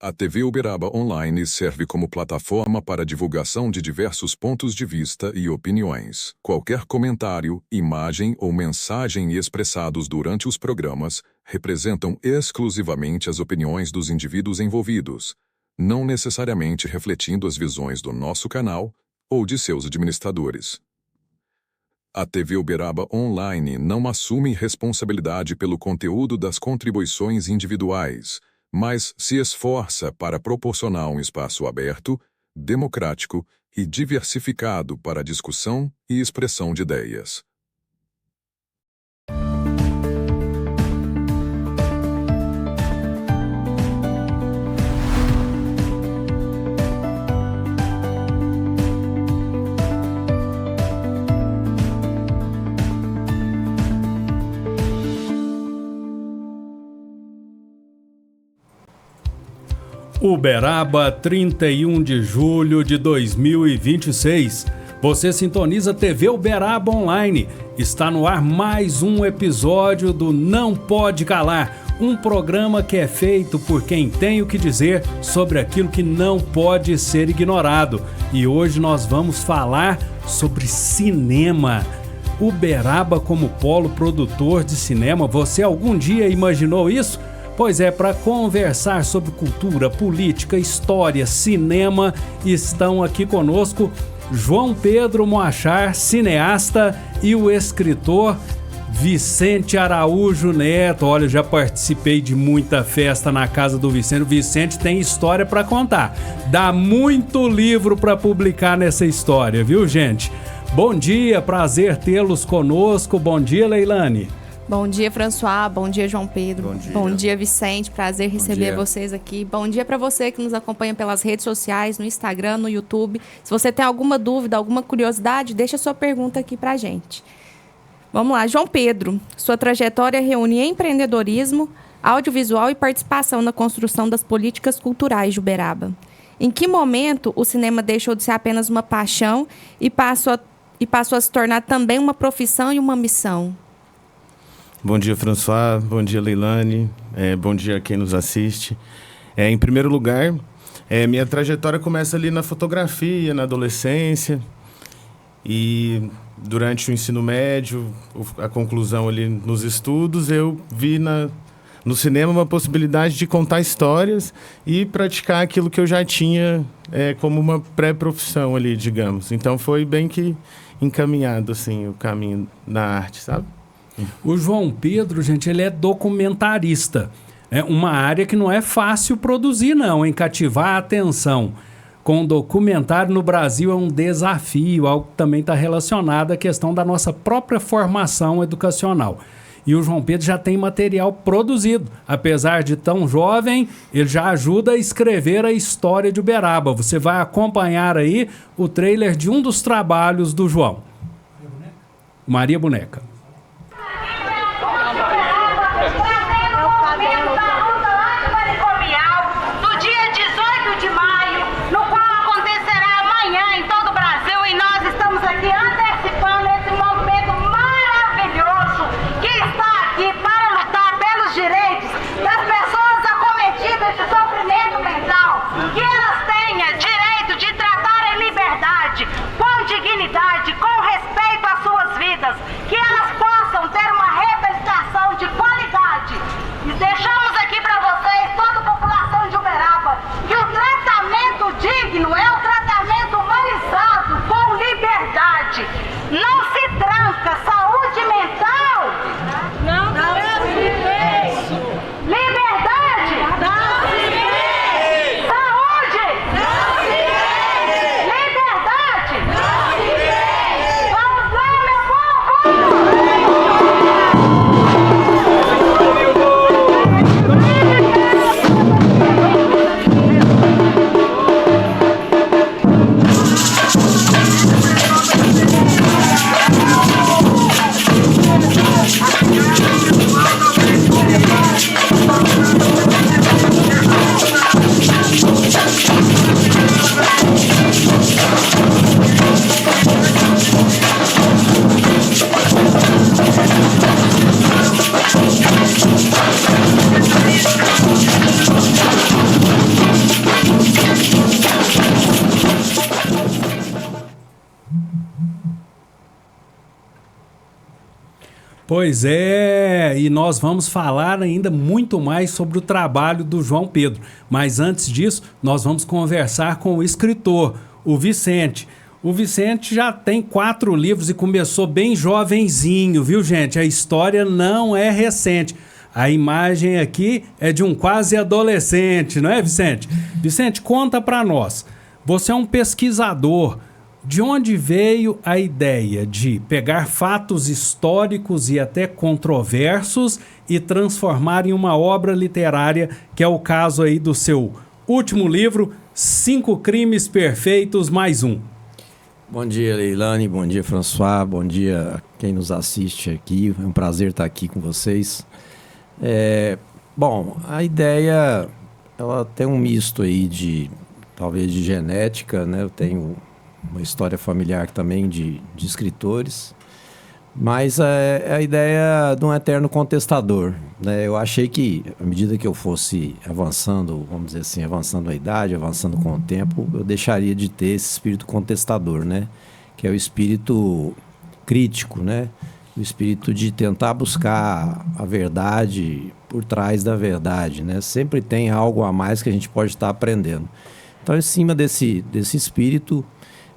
A TV Uberaba Online serve como plataforma para divulgação de diversos pontos de vista e opiniões. Qualquer comentário, imagem ou mensagem expressados durante os programas representam exclusivamente as opiniões dos indivíduos envolvidos, não necessariamente refletindo as visões do nosso canal ou de seus administradores. A TV Uberaba Online não assume responsabilidade pelo conteúdo das contribuições individuais, mas se esforça para proporcionar um espaço aberto, democrático e diversificado para a discussão e expressão de ideias. Uberaba, 31 de julho de 2026. Você sintoniza TV Uberaba Online. Está no ar mais um episódio do Não Pode Calar, um programa que é feito por quem tem o que dizer sobre aquilo que não pode ser ignorado. E hoje nós vamos falar sobre cinema. Uberaba como polo produtor de cinema. Você algum dia imaginou isso? Pois é, para conversar sobre cultura, política, história, cinema, estão aqui conosco João Pedro Moachar, cineasta, e o escritor Vicente Araújo Neto. Olha, eu já participei de muita festa na casa do Vicente. O Vicente tem história para contar. Dá muito livro para publicar nessa história, viu, gente? Bom dia, prazer tê-los conosco. Bom dia, Leilane. Bom dia, François. Bom dia, João Pedro. Bom dia, Vicente. Prazer receber vocês aqui. Bom dia para você que nos acompanha pelas redes sociais, no Instagram, no YouTube. Se você tem alguma dúvida, alguma curiosidade, deixa sua pergunta aqui para a gente. Vamos lá, João Pedro. Sua trajetória reúne empreendedorismo, audiovisual e participação na construção das políticas culturais de Uberaba. Em que momento o cinema deixou de ser apenas uma paixão e passou a se tornar também uma profissão e uma missão? Bom dia, François. Bom dia, Leilane. Bom dia a quem nos assiste. Em primeiro lugar, minha trajetória começa ali na fotografia, na adolescência. E durante o ensino médio, a conclusão ali nos estudos, eu vi no cinema uma possibilidade de contar histórias e praticar aquilo que eu já tinha como uma pré-profissão ali, digamos. Então foi bem que encaminhado assim, o caminho na arte, sabe? O João Pedro, gente, ele é documentarista. É uma área que não é fácil produzir, não, em cativar a atenção. Com documentário no Brasil é um desafio, algo que também está relacionado à questão da nossa própria formação educacional. E o João Pedro já tem material produzido. Apesar de tão jovem, ele já ajuda a escrever a história de Uberaba. Você vai acompanhar aí o trailer de um dos trabalhos do João. Maria Boneca. Com dignidade, com respeito às suas vidas, que elas Pois é, e nós vamos falar ainda muito mais sobre o trabalho do João Pedro. Mas antes disso, nós vamos conversar com o escritor, o Vicente. O Vicente já tem 4 livros e começou bem jovenzinho, viu, gente? A história não é recente. A imagem aqui é de um quase adolescente, não é, Vicente? Vicente, conta pra nós. Você é um pesquisador. De onde veio a ideia de pegar fatos históricos e até controversos e transformar em uma obra literária, que é o caso aí do seu último livro, 5 Crimes Perfeitos mais um? Bom dia, Leilane, bom dia, François, bom dia a quem nos assiste aqui, é um prazer estar aqui com vocês. Bom, a ideia, ela tem um misto aí talvez de genética, né? Eu tenho uma história familiar também de escritores, mas é a ideia de um eterno contestador, né? Eu achei que, à medida que eu fosse avançando, vamos dizer assim, avançando a idade, avançando com o tempo, eu deixaria de ter esse espírito contestador, né? Que é o espírito crítico, né? O espírito de tentar buscar a verdade por trás da verdade, né? Sempre tem algo a mais que a gente pode estar aprendendo. Então, em cima desse espírito,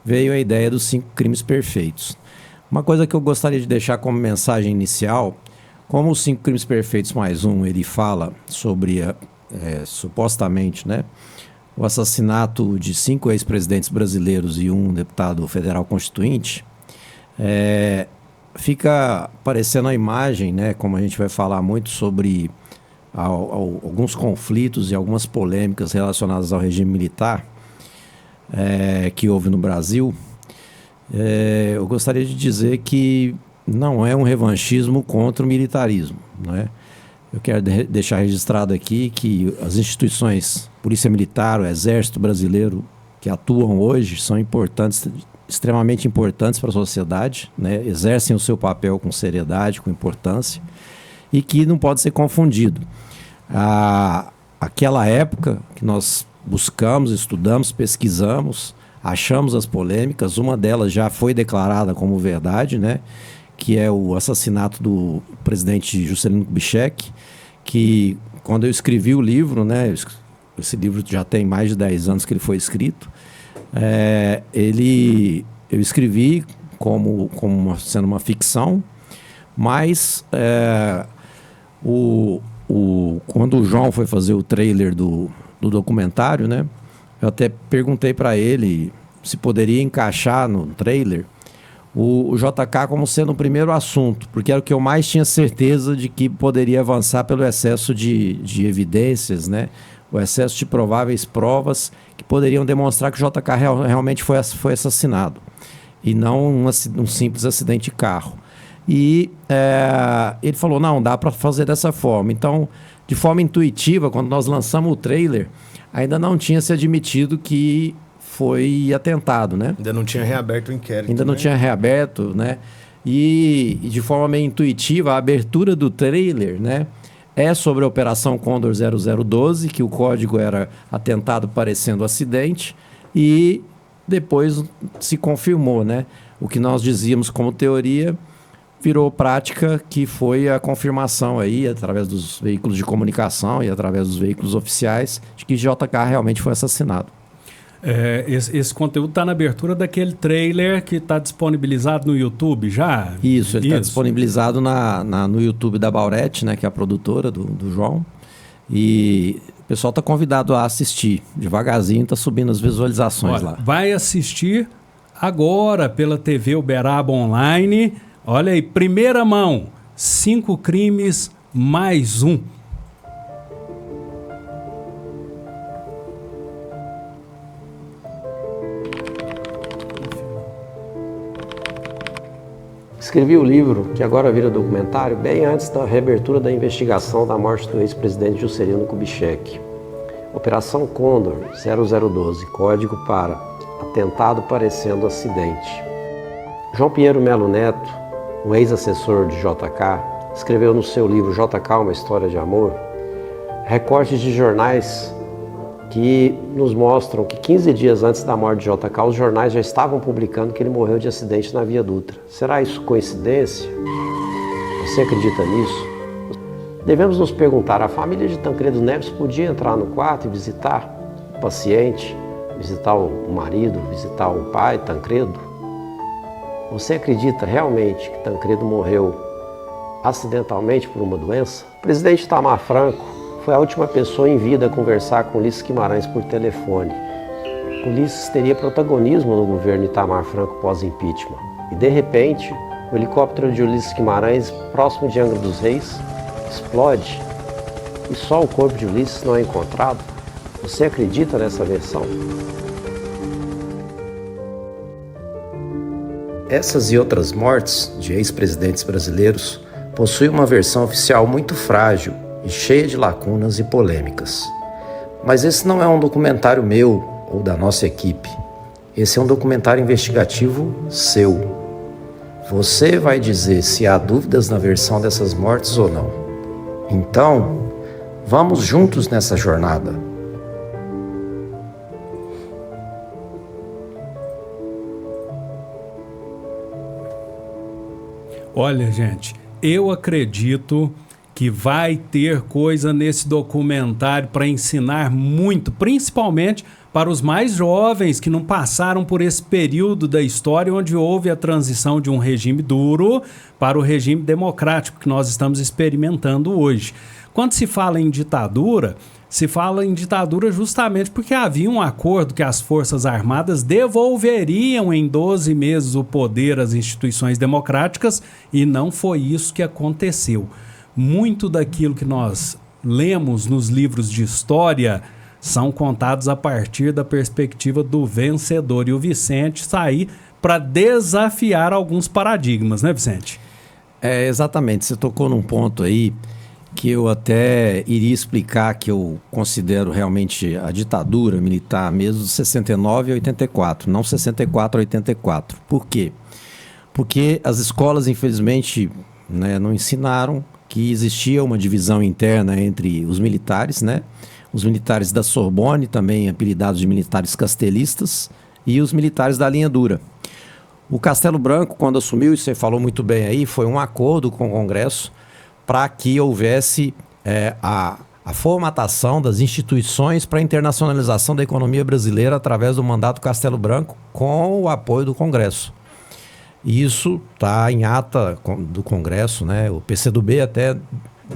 veio a ideia dos 5 crimes perfeitos. Uma coisa que eu gostaria de deixar como mensagem inicial, como os 5 crimes perfeitos mais um, ele fala sobre, supostamente, né, o assassinato de 5 ex-presidentes brasileiros e um deputado federal constituinte, fica aparecendo a imagem, né, como a gente vai falar muito sobre alguns conflitos e algumas polêmicas relacionadas ao regime militar, que houve no Brasil. Eu gostaria de dizer que não é um revanchismo contra o militarismo, né? Eu quero deixar registrado aqui que as instituições, Polícia Militar, o Exército Brasileiro, que atuam hoje, são importantes, extremamente importantes para a sociedade, né? Exercem o seu papel com seriedade, com importância, e que não pode ser confundido. Aquela época que nós buscamos, estudamos, pesquisamos, achamos as polêmicas, uma delas já foi declarada como verdade, né? Que é o assassinato do presidente Juscelino Kubitschek, que quando eu escrevi o livro, né? Esse livro já tem mais de 10 anos que ele foi escrito, eu escrevi como sendo uma ficção, mas quando o João foi fazer o trailer do documentário, né? Eu até perguntei para ele se poderia encaixar no trailer o JK como sendo o primeiro assunto, porque era o que eu mais tinha certeza de que poderia avançar pelo excesso de evidências, né? O excesso de prováveis provas que poderiam demonstrar que o JK realmente foi assassinado e não um simples acidente de carro. E ele falou, não, dá para fazer dessa forma. Então, de forma intuitiva, quando nós lançamos o trailer, ainda não tinha se admitido que foi atentado, né? Ainda não tinha reaberto o inquérito. Ainda não tinha reaberto, né? E de forma meio intuitiva, a abertura do trailer, né, é sobre a Operação Condor 0012, que o código era atentado parecendo acidente, e depois se confirmou, né? O que nós dizíamos como teoria virou prática, que foi a confirmação aí, através dos veículos de comunicação e através dos veículos oficiais, de que JK realmente foi assassinado. Esse conteúdo está na abertura daquele trailer que está disponibilizado no YouTube já? Isso, ele está disponibilizado no YouTube da Baurete, né, que é a produtora do João. E o pessoal está convidado a assistir. Devagarzinho está subindo as visualizações. Olha, lá. Vai assistir agora pela TV Uberaba Online. Olha aí, primeira mão, 5 crimes mais um. Escrevi o livro, que agora vira documentário, bem antes da reabertura da investigação da morte do ex-presidente Juscelino Kubitschek. Operação Condor 0012, código para atentado parecendo acidente. João Pinheiro Melo Neto, um ex-assessor de JK, escreveu no seu livro JK, uma história de amor, recortes de jornais que nos mostram que 15 dias antes da morte de JK, os jornais já estavam publicando que ele morreu de acidente na Via Dutra. Será isso coincidência? Você acredita nisso? Devemos nos perguntar, a família de Tancredo Neves podia entrar no quarto e visitar o paciente, visitar o marido, visitar o pai, Tancredo? Você acredita realmente que Tancredo morreu acidentalmente por uma doença? O presidente Itamar Franco foi a última pessoa em vida a conversar com Ulisses Guimarães por telefone. Ulisses teria protagonismo no governo Itamar Franco pós-impeachment. E de repente, o helicóptero de Ulisses Guimarães, próximo de Angra dos Reis, explode e só o corpo de Ulisses não é encontrado. Você acredita nessa versão? Essas e outras mortes de ex-presidentes brasileiros possuem uma versão oficial muito frágil e cheia de lacunas e polêmicas. Mas esse não é um documentário meu ou da nossa equipe. Esse é um documentário investigativo seu. Você vai dizer se há dúvidas na versão dessas mortes ou não. Então, vamos juntos nessa jornada. Olha, gente, eu acredito que vai ter coisa nesse documentário para ensinar muito, principalmente para os mais jovens que não passaram por esse período da história onde houve a transição de um regime duro para o regime democrático que nós estamos experimentando hoje. Quando se fala em ditadura, se fala em ditadura justamente porque havia um acordo que as Forças Armadas devolveriam em 12 meses o poder às instituições democráticas e não foi isso que aconteceu. Muito daquilo que nós lemos nos livros de história são contados a partir da perspectiva do vencedor. E o Vicente está aí para desafiar alguns paradigmas, né, Vicente? Exatamente. Você tocou num ponto aí que eu até iria explicar que eu considero realmente a ditadura militar mesmo de 69 a 84, não 64 a 84. Por quê? Porque as escolas, infelizmente, né, não ensinaram que existia uma divisão interna entre os militares, né? Os militares da Sorbonne, também apelidados de militares castelistas, e os militares da linha dura. O Castelo Branco, quando assumiu, e você falou muito bem aí, foi um acordo com o Congresso para que houvesse a formatação das instituições para a internacionalização da economia brasileira através do mandato Castelo Branco, com o apoio do Congresso. Isso está em ata do Congresso, né? O PCdoB até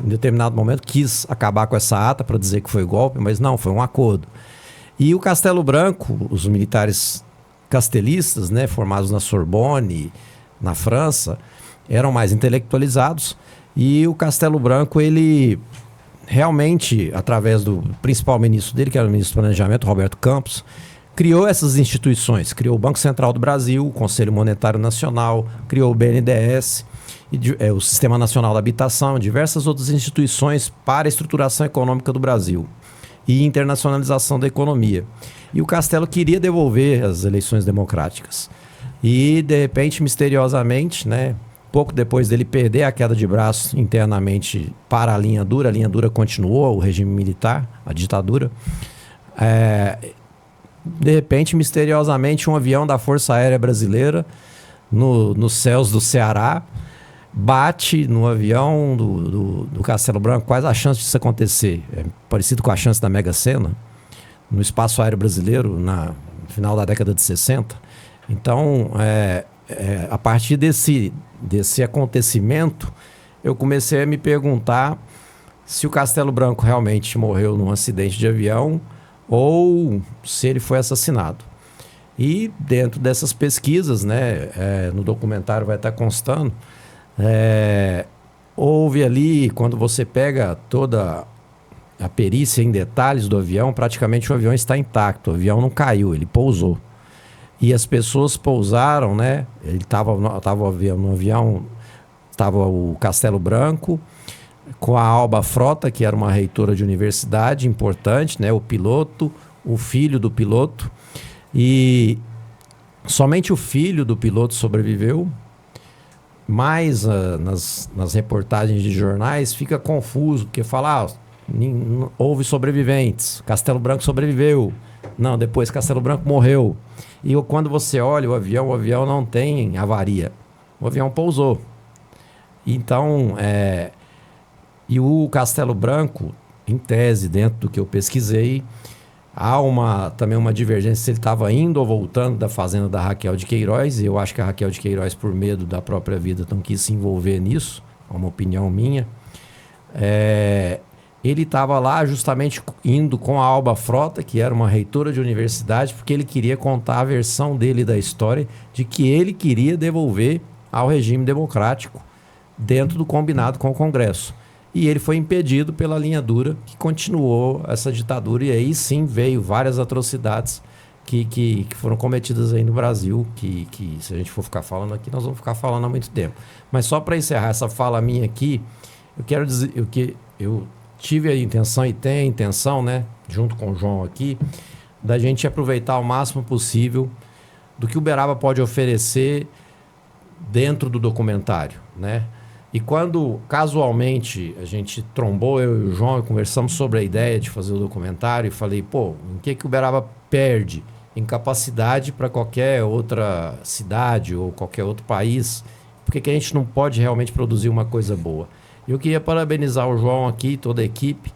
em determinado momento quis acabar com essa ata para dizer que foi golpe, mas não, foi um acordo. E o Castelo Branco, os militares castelistas, né, formados na Sorbonne, na França, eram mais intelectualizados, e o Castelo Branco, ele realmente, através do principal ministro dele, que era o ministro do Planejamento, Roberto Campos, criou essas instituições, criou o Banco Central do Brasil, o Conselho Monetário Nacional, criou o BNDES, o Sistema Nacional da Habitação, diversas outras instituições para a estruturação econômica do Brasil e internacionalização da economia. E o Castelo queria devolver as eleições democráticas. E, de repente, misteriosamente, né, pouco depois dele perder a queda de braço internamente para a linha dura continuou, o regime militar, a ditadura. De repente, misteriosamente, um avião da Força Aérea Brasileira nos céus do Ceará bate no avião do Castelo Branco. Quais as chances disso acontecer? É parecido com a chance da Mega Sena no espaço aéreo brasileiro no final da década de 60. Então, a partir desse acontecimento, eu comecei a me perguntar se o Castelo Branco realmente morreu num acidente de avião ou se ele foi assassinado. E dentro dessas pesquisas, né, no documentário vai estar constando, houve ali, quando você pega toda a perícia em detalhes do avião, praticamente o avião está intacto, o avião não caiu, ele pousou. E as pessoas pousaram, né? Ele estava no avião, estava o Castelo Branco, com a Alba Frota, que era uma reitora de universidade importante, né? O piloto, o filho do piloto, e somente o filho do piloto sobreviveu. Mas nas reportagens de jornais fica confuso, porque fala, houve sobreviventes, Castelo Branco sobreviveu. Não, depois Castelo Branco morreu. E quando você olha o avião não tem avaria. O avião pousou. Então, e o Castelo Branco, em tese, dentro do que eu pesquisei, há também uma divergência se ele estava indo ou voltando da fazenda da Raquel de Queiroz, e eu acho que a Raquel de Queiroz, por medo da própria vida, não quis se envolver nisso, é uma opinião minha. Ele estava lá justamente indo com a Alba Frota, que era uma reitora de universidade, porque ele queria contar a versão dele da história de que ele queria devolver ao regime democrático dentro do combinado com o Congresso. E ele foi impedido pela linha dura, que continuou essa ditadura, e aí sim veio várias atrocidades que foram cometidas aí no Brasil, que se a gente for ficar falando aqui, nós vamos ficar falando há muito tempo. Mas só para encerrar essa fala minha aqui, eu quero dizer que eu tive a intenção e tenho a intenção, né, junto com o João aqui, da gente aproveitar o máximo possível do que o Uberaba pode oferecer dentro do documentário, né? E quando, casualmente, a gente trombou, eu e o João, e conversamos sobre a ideia de fazer o documentário, e falei, em que o Uberaba perde em capacidade para qualquer outra cidade ou qualquer outro país? Por que a gente não pode realmente produzir uma coisa boa? Eu queria parabenizar o João aqui, toda a equipe,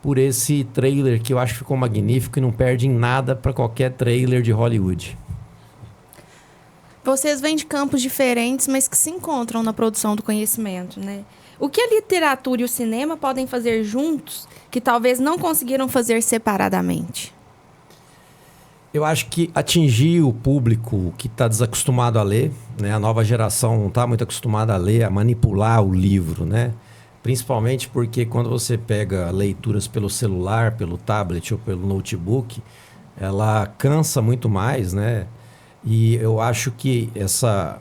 por esse trailer que eu acho que ficou magnífico e não perde em nada para qualquer trailer de Hollywood. Vocês vêm de campos diferentes, mas que se encontram na produção do conhecimento, né? O que a literatura e o cinema podem fazer juntos que talvez não conseguiram fazer separadamente? Eu acho que atingir o público que está desacostumado a ler, né? A nova geração não está muito acostumada a ler, a manipular o livro, né? Principalmente porque quando você pega leituras pelo celular, pelo tablet ou pelo notebook, ela cansa muito mais, né? E eu acho que essa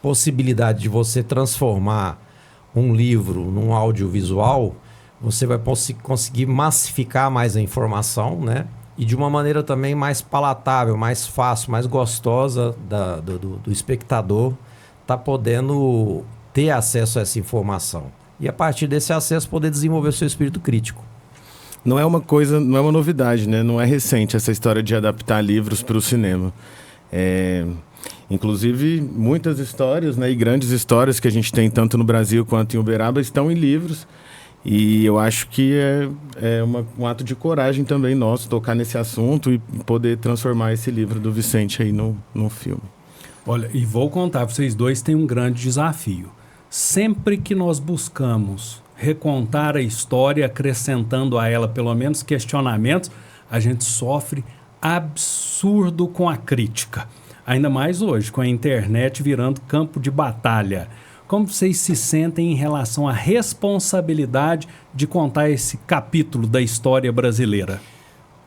possibilidade de você transformar um livro num audiovisual, você vai conseguir massificar mais a informação, né? E de uma maneira também mais palatável, mais fácil, mais gostosa do espectador tá podendo ter acesso a essa informação. E a partir desse acesso poder desenvolver o seu espírito crítico. Não é uma novidade, né? Não é recente essa história de adaptar livros para o cinema. Inclusive, muitas histórias, né, e grandes histórias que a gente tem tanto no Brasil quanto em Uberaba estão em livros. E eu acho que é um ato de coragem também nosso tocar nesse assunto e poder transformar esse livro do Vicente aí num filme. Olha, e vou contar, vocês dois têm um grande desafio. Sempre que nós buscamos recontar a história, acrescentando a ela pelo menos questionamentos, a gente sofre absurdo com a crítica. Ainda mais hoje, com a internet virando campo de batalha. Como vocês se sentem em relação à responsabilidade de contar esse capítulo da história brasileira?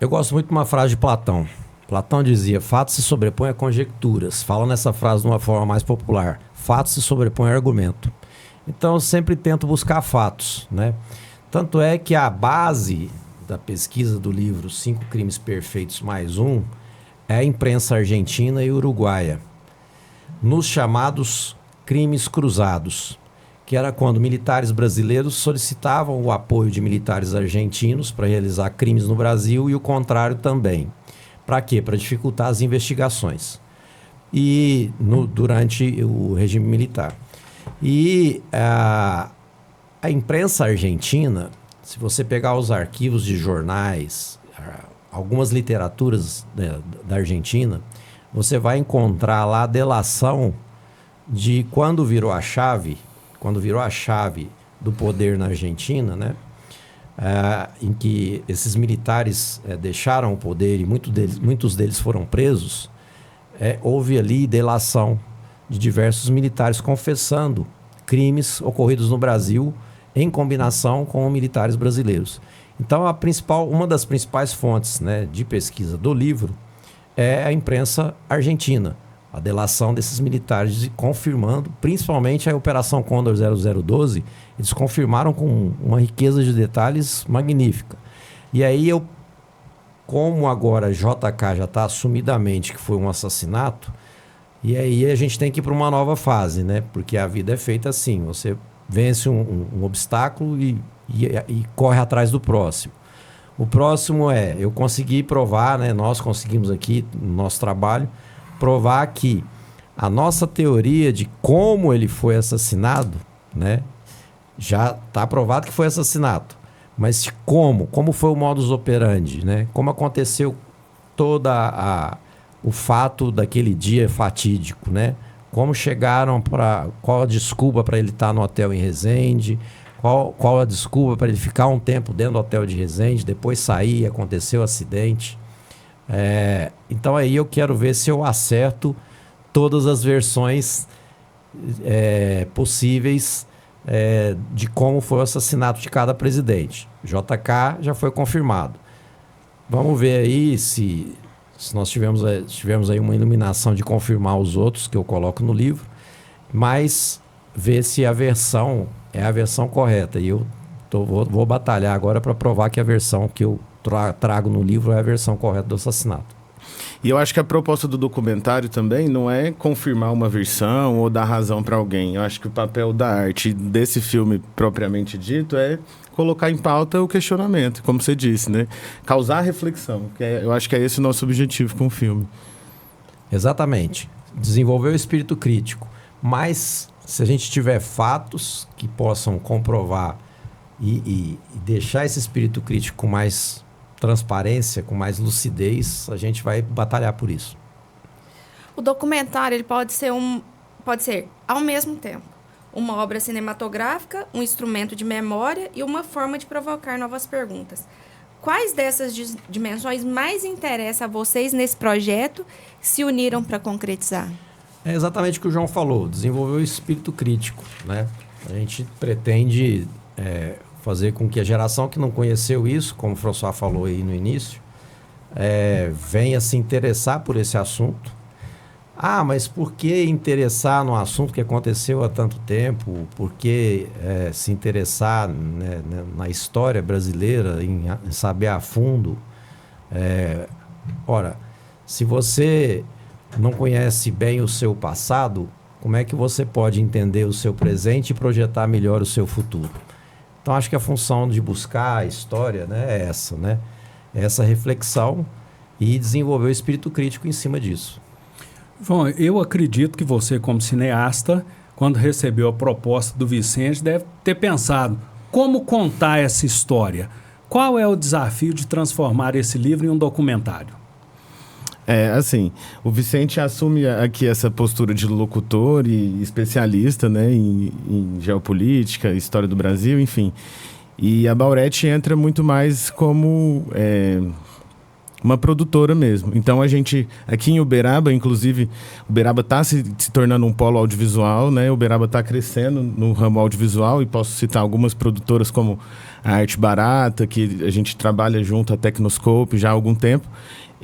Eu gosto muito de uma frase de Platão. Platão dizia, fatos se sobrepõem a conjecturas. Fala nessa frase de uma forma mais popular. Fatos se sobrepõem a argumento. Então eu sempre tento buscar fatos, né? Tanto é que a base da pesquisa do livro 5 Crimes Perfeitos mais um é a imprensa argentina e uruguaia, nos chamados crimes cruzados, que era quando militares brasileiros solicitavam o apoio de militares argentinos para realizar crimes no Brasil e o contrário também. Para quê? Para dificultar as investigações e durante o regime militar. E a imprensa argentina, se você pegar os arquivos de jornais, algumas literaturas da Argentina, você vai encontrar lá a delação de quando virou a chave do poder na Argentina, né? Em que esses militares deixaram o poder e muitos deles foram presos, houve ali delação de diversos militares confessando crimes ocorridos no Brasil em combinação com militares brasileiros. Então, uma das principais fontes, né, de pesquisa do livro é a imprensa argentina. A delação desses militares confirmando, principalmente a Operação Condor 0012, eles confirmaram com uma riqueza de detalhes magnífica. E aí como agora JK já está assumidamente que foi um assassinato, e aí a gente tem que ir para uma nova fase, né? Porque a vida é feita assim, você vence um obstáculo e corre atrás do próximo. O próximo eu consegui provar, né? Nós conseguimos aqui no nosso trabalho, provar que A nossa teoria de como ele foi assassinado, né, já está provado que foi assassinato. Mas como foi o modus operandi, né? Como aconteceu o fato daquele dia fatídico, né? Como chegaram qual a desculpa para ele estar no hotel em Resende, qual a desculpa para ele ficar um tempo dentro do hotel de Resende, depois sair, aconteceu o acidente. Então aí eu quero ver se eu acerto todas as versões possíveis de como foi o assassinato de cada presidente. JK já foi confirmado. Vamos ver aí se nós tivermos aí uma iluminação de confirmar os outros que eu coloco no livro, mas ver se a versão é a versão correta. E eu vou batalhar agora para provar que a versão que eu trago no livro é a versão correta do assassinato. E eu acho que a proposta do documentário também não é confirmar uma versão ou dar razão para alguém. Eu acho que o papel da arte desse filme propriamente dito é colocar em pauta o questionamento, como você disse, né? Causar reflexão. Eu acho que é esse o nosso objetivo com o filme. Exatamente. Desenvolver o espírito crítico. Mas se a gente tiver fatos que possam comprovar e deixar esse espírito crítico com mais transparência, com mais lucidez, a gente vai batalhar por isso. O documentário ele pode ser ao mesmo tempo uma obra cinematográfica, um instrumento de memória e uma forma de provocar novas perguntas. Quais dessas dimensões mais interessam a vocês nesse projeto que se uniram para concretizar? É exatamente o que o João falou, desenvolver o espírito crítico, né? A gente pretende fazer com que a geração que não conheceu isso, como o François falou aí no início, venha se interessar por esse assunto. Mas por que interessar no assunto que aconteceu há tanto tempo? Por que se interessar, né, na história brasileira, em saber a fundo? Ora, se você não conhece bem o seu passado, como é que você pode entender o seu presente e projetar melhor o seu futuro? Então, acho que a função de buscar a história, né, é essa, né? Essa reflexão e desenvolver o espírito crítico em cima disso. João, eu acredito que você, como cineasta, quando recebeu a proposta do Vicente, deve ter pensado como contar essa história. Qual é o desafio de transformar esse livro em um documentário? Assim, o Vicente assume aqui essa postura de locutor e especialista, né, em geopolítica, história do Brasil, enfim. E a Bauretti entra muito mais como uma produtora mesmo. Então a gente, aqui em Uberaba, inclusive, Uberaba está se tornando um polo audiovisual, né? Uberaba está crescendo no ramo audiovisual e posso citar algumas produtoras como a Arte Barata, que a gente trabalha junto à Tecnoscope já há algum tempo.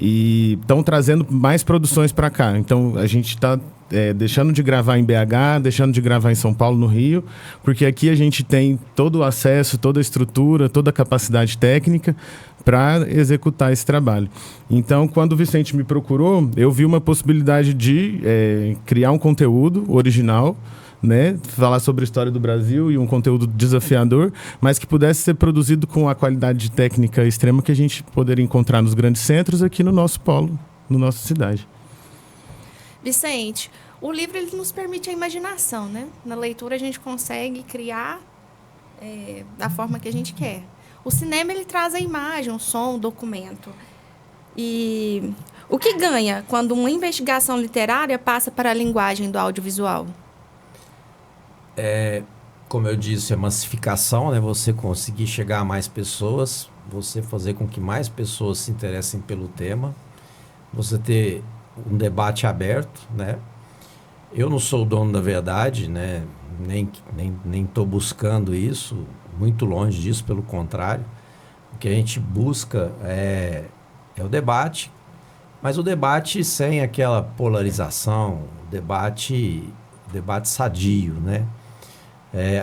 E estão trazendo mais produções para cá. Então, a gente está deixando de gravar em BH, deixando de gravar em São Paulo, no Rio, porque aqui a gente tem todo o acesso, toda a estrutura, toda a capacidade técnica para executar esse trabalho. Então, quando o Vicente me procurou, eu vi uma possibilidade de criar um conteúdo original, né, falar sobre a história do Brasil e um conteúdo desafiador, mas que pudesse ser produzido com a qualidade técnica extrema que a gente poderia encontrar nos grandes centros aqui no nosso polo, na nossa cidade. Vicente, o livro ele nos permite a imaginação, né? Na leitura a gente consegue criar da forma que a gente quer. O cinema ele traz a imagem, o som, o documento. E o que ganha quando uma investigação literária passa para a linguagem do audiovisual? Como eu disse, a massificação, né? Você conseguir chegar a mais pessoas, você fazer com que mais pessoas se interessem pelo tema, você ter um debate aberto, né? Eu não sou o dono da verdade, né? Nem estou buscando isso, muito longe disso, pelo contrário. O que a gente busca é o debate, mas o debate sem aquela polarização, o debate sadio, né?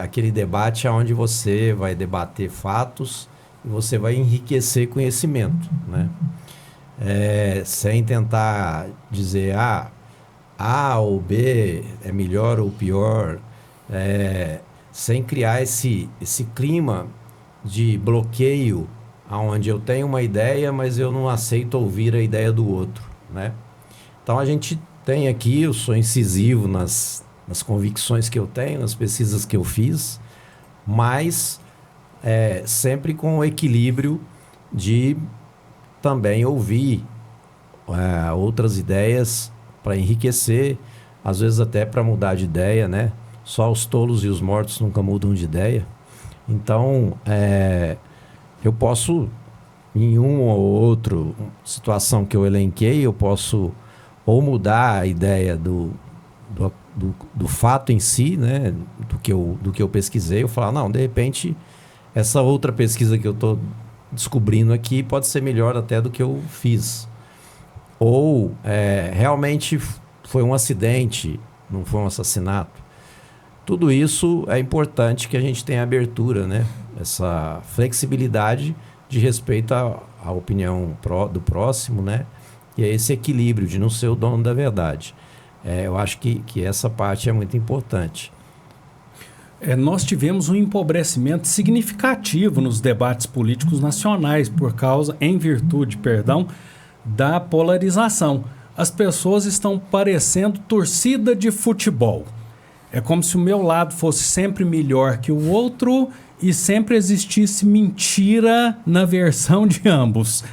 Aquele debate onde você vai debater fatos e você vai enriquecer conhecimento, né? Sem tentar dizer A ou B é melhor ou pior, sem criar esse clima de bloqueio onde eu tenho uma ideia, mas eu não aceito ouvir a ideia do outro, né? Então a gente tenho aqui, eu sou incisivo nas convicções que eu tenho, nas pesquisas que eu fiz, mas sempre com o equilíbrio de também ouvir outras ideias para enriquecer, às vezes até para mudar de ideia, né? Só os tolos e os mortos nunca mudam de ideia. Então, eu posso, em uma ou outra situação que eu elenquei, eu posso ou mudar a ideia do fato em si, né? do que eu pesquisei, eu falar, não, de repente, essa outra pesquisa que eu estou descobrindo aqui pode ser melhor até do que eu fiz. Ou realmente foi um acidente, não foi um assassinato. Tudo isso é importante que a gente tenha abertura, né? Essa flexibilidade de respeito à opinião do próximo, né? E é esse equilíbrio de não ser o dono da verdade. Eu acho que essa parte é muito importante. Nós tivemos um empobrecimento significativo nos debates políticos nacionais em virtude, da polarização. As pessoas estão parecendo torcida de futebol. É como se o meu lado fosse sempre melhor que o outro e sempre existisse mentira na versão de ambos.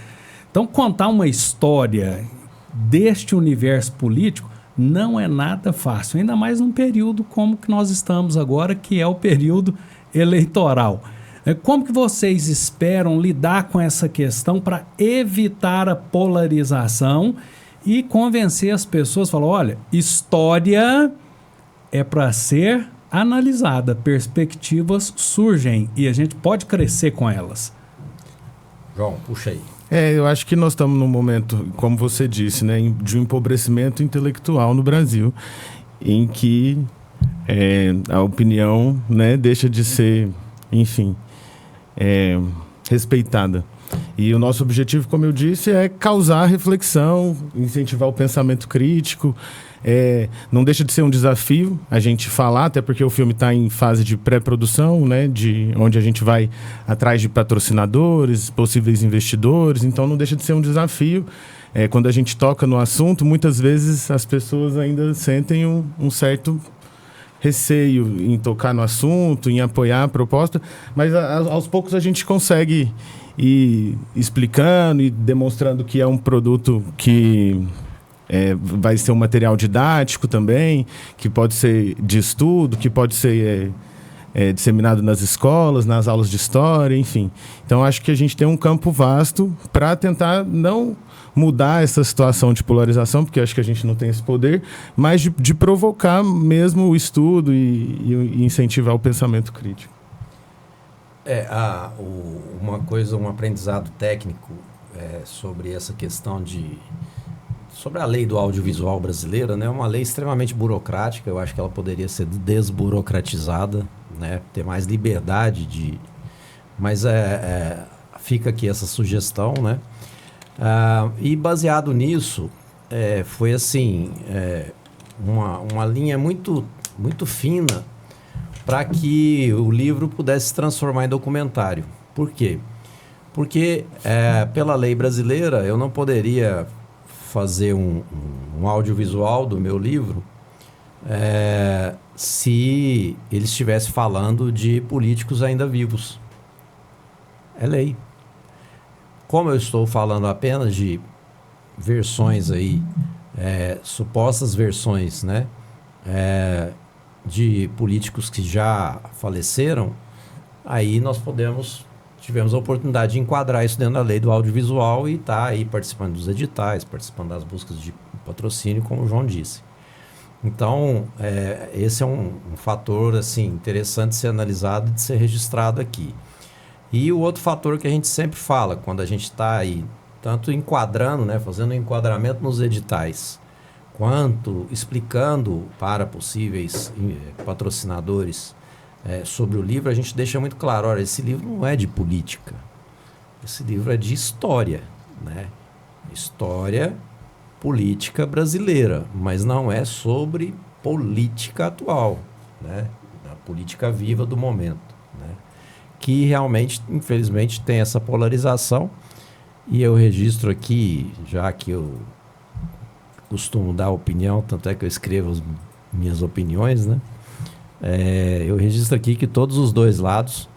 Então, contar uma história deste universo político não é nada fácil, ainda mais num período como que nós estamos agora, que é o período eleitoral. Como que vocês esperam lidar com essa questão para evitar a polarização e convencer as pessoas, falar, olha, história é para ser analisada, perspectivas surgem e a gente pode crescer com elas. João, puxa aí. Eu acho que nós estamos num momento, como você disse, né, de um empobrecimento intelectual no Brasil, em que a opinião, né, deixa de ser, enfim, respeitada. E o nosso objetivo, como eu disse, é causar reflexão, incentivar o pensamento crítico. Não deixa de ser um desafio a gente falar, até porque o filme está em fase de pré-produção, né, onde a gente vai atrás de patrocinadores, possíveis investidores, então não deixa de ser um desafio. Quando a gente toca no assunto, muitas vezes as pessoas ainda sentem um certo receio em tocar no assunto, em apoiar a proposta, mas aos poucos a gente consegue ir explicando e demonstrando que é um produto que vai ser um material didático também, que pode ser de estudo, que pode ser disseminado nas escolas, nas aulas de história, enfim. Então, acho que a gente tem um campo vasto para tentar não mudar essa situação de polarização, porque acho que a gente não tem esse poder, mas de provocar mesmo o estudo e incentivar o pensamento crítico. Um aprendizado técnico sobre essa questão sobre a lei do audiovisual brasileira, né? É uma lei extremamente burocrática, eu acho que ela poderia ser desburocratizada, né? Ter mais liberdade mas fica aqui essa sugestão, né? E baseado nisso, foi assim, uma linha muito, muito fina para que o livro pudesse se transformar em documentário. Por quê? Porque, pela lei brasileira, eu não poderia fazer um audiovisual do meu livro se ele estivesse falando de políticos ainda vivos. É lei. Como eu estou falando apenas de versões aí, supostas versões, né, de políticos que já faleceram, aí nós tivemos a oportunidade de enquadrar isso dentro da lei do audiovisual e tá aí participando dos editais, participando das buscas de patrocínio, como o João disse. Então, esse é um fator assim, interessante de ser analisado e de ser registrado aqui. E o outro fator que a gente sempre fala, quando a gente está aí, tanto enquadrando, né, fazendo um enquadramento nos editais, quanto explicando para possíveis patrocinadores sobre o livro, a gente deixa muito claro, olha, esse livro não é de política, esse livro é de história, né? História política brasileira, mas não é sobre política atual, né? A política viva do momento, né? Que realmente, infelizmente, tem essa polarização, e eu registro aqui, já que eu costumo dar opinião, tanto é que eu escrevo as minhas opiniões, né? Eu registro aqui que todos os dois lados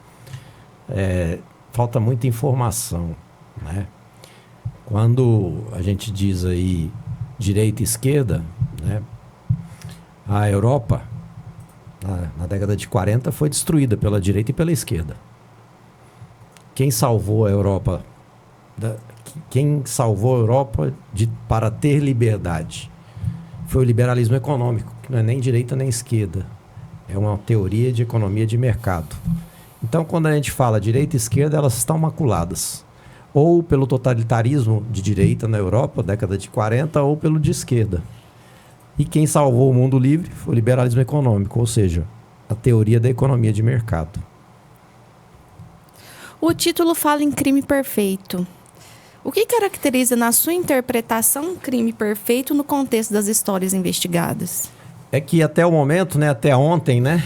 falta muita informação, né? Quando a gente diz aí direita e esquerda, né? A Europa, na década de 40, foi destruída pela direita e pela esquerda. Quem salvou a Europa para ter liberdade foi o liberalismo econômico, que não é nem direita nem esquerda. É uma teoria de economia de mercado. Então, quando a gente fala direita e esquerda, elas estão maculadas. Ou pelo totalitarismo de direita na Europa, década de 40, ou pelo de esquerda. E quem salvou o mundo livre foi o liberalismo econômico, ou seja, a teoria da economia de mercado. O título fala em crime perfeito. O que caracteriza, na sua interpretação, um crime perfeito no contexto das histórias investigadas? É que até o momento, né, até ontem, né,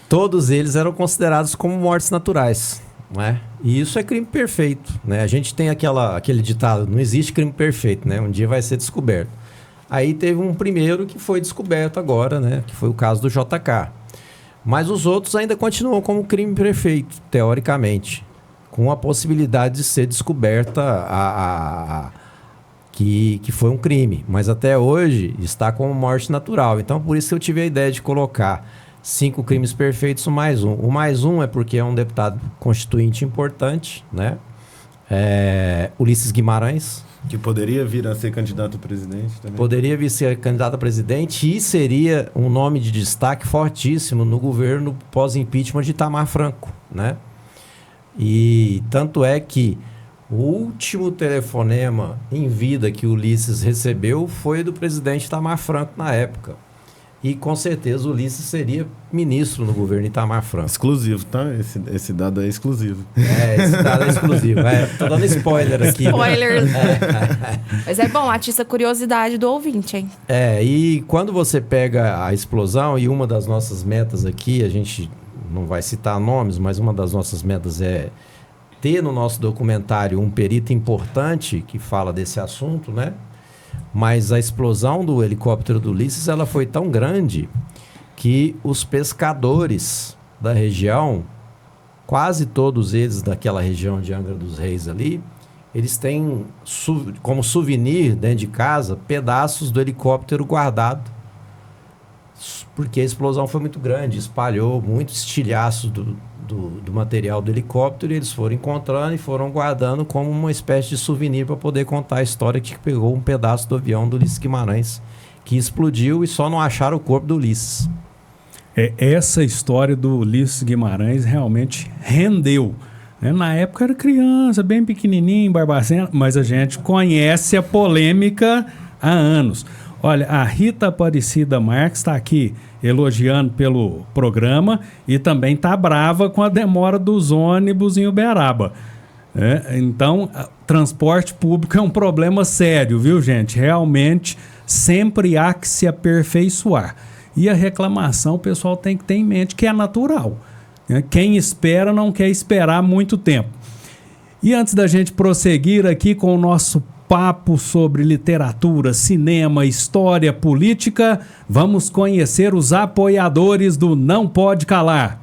todos eles eram considerados como mortes naturais, né? E isso é crime perfeito, né? A gente tem aquele ditado, não existe crime perfeito, né? Um dia vai ser descoberto. Aí teve um primeiro que foi descoberto agora, né? Que foi o caso do JK. Mas os outros ainda continuam como crime perfeito, teoricamente, com a possibilidade de ser descoberta que foi um crime. Mas até hoje está como morte natural. Então, por isso que eu tive a ideia de colocar 5 crimes perfeitos mais um. O mais um é porque é um deputado constituinte importante, né? Ulisses Guimarães. Que poderia vir a ser candidato a presidente também. Poderia vir a ser candidato a presidente e seria um nome de destaque fortíssimo no governo pós-impeachment de Itamar Franco, né? E tanto é que o último telefonema em vida que o Ulisses recebeu foi do presidente Itamar Franco na época. E com certeza o Ulisses seria ministro no governo Itamar Franco. Exclusivo, tá? Esse dado é exclusivo. Esse dado é exclusivo. Tô dando spoiler aqui. Spoiler. Mas é bom, atiça a curiosidade do ouvinte, hein? E quando você pega a explosão, e uma das nossas metas aqui, a gente não vai citar nomes, mas uma das nossas metas é ter no nosso documentário um perito importante que fala desse assunto, né? Mas a explosão do helicóptero do Ulisses, ela foi tão grande que os pescadores da região, quase todos eles daquela região de Angra dos Reis ali, eles têm como souvenir dentro de casa pedaços do helicóptero guardado. Porque a explosão foi muito grande, espalhou muitos estilhaços do material do helicóptero e eles foram encontrando e foram guardando como uma espécie de souvenir para poder contar a história que pegou um pedaço do avião do Ulisses Guimarães, que explodiu e só não acharam o corpo do Ulisses. Essa história do Ulisses Guimarães realmente rendeu. Na época era criança, bem pequenininho, barbacena, mas a gente conhece a polêmica há anos. Olha, a Rita Aparecida Marques está aqui elogiando pelo programa e também está brava com a demora dos ônibus em Uberaba. Então, transporte público é um problema sério, viu, gente? Realmente, sempre há que se aperfeiçoar. E a reclamação, o pessoal tem que ter em mente que é natural. Quem espera não quer esperar muito tempo. E antes da gente prosseguir aqui com o nosso papo sobre literatura, cinema, história, política, vamos conhecer os apoiadores do Não Pode Calar.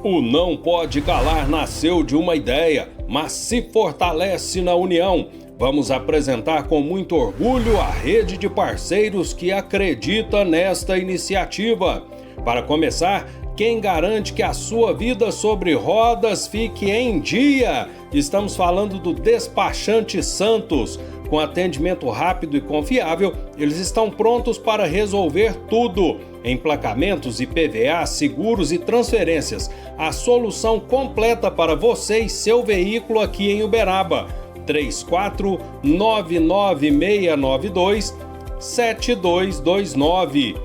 O Não Pode Calar nasceu de uma ideia, mas se fortalece na união. Vamos apresentar com muito orgulho a rede de parceiros que acredita nesta iniciativa. Para começar, quem garante que a sua vida sobre rodas fique em dia? Estamos falando do Despachante Santos. Com atendimento rápido e confiável, eles estão prontos para resolver tudo. Emplacamentos, IPVA, seguros e transferências. A solução completa para você e seu veículo aqui em Uberaba. 34-99692-7229.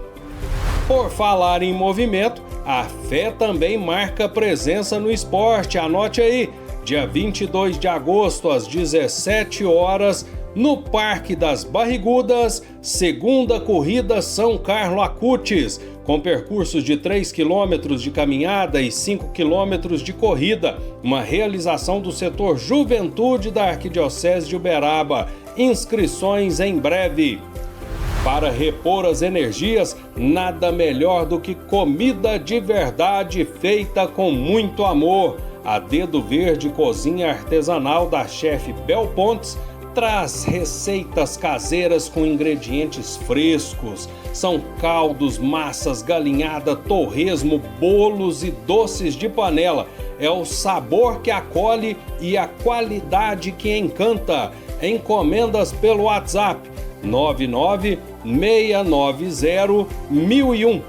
Por falar em movimento, a Fé também marca presença no esporte. Anote aí, dia 22 de agosto, às 17 horas, no Parque das Barrigudas, segunda corrida São Carlos Acutis, com percursos de 3 km de caminhada e 5 km de corrida, uma realização do setor Juventude da Arquidiocese de Uberaba. Inscrições em breve. Para repor as energias, nada melhor do que comida de verdade feita com muito amor. A Dedo Verde Cozinha Artesanal da chefe Bel Pontes traz receitas caseiras com ingredientes frescos. São caldos, massas, galinhada, torresmo, bolos e doces de panela. É o sabor que acolhe e a qualidade que encanta. Encomendas pelo WhatsApp 996901001.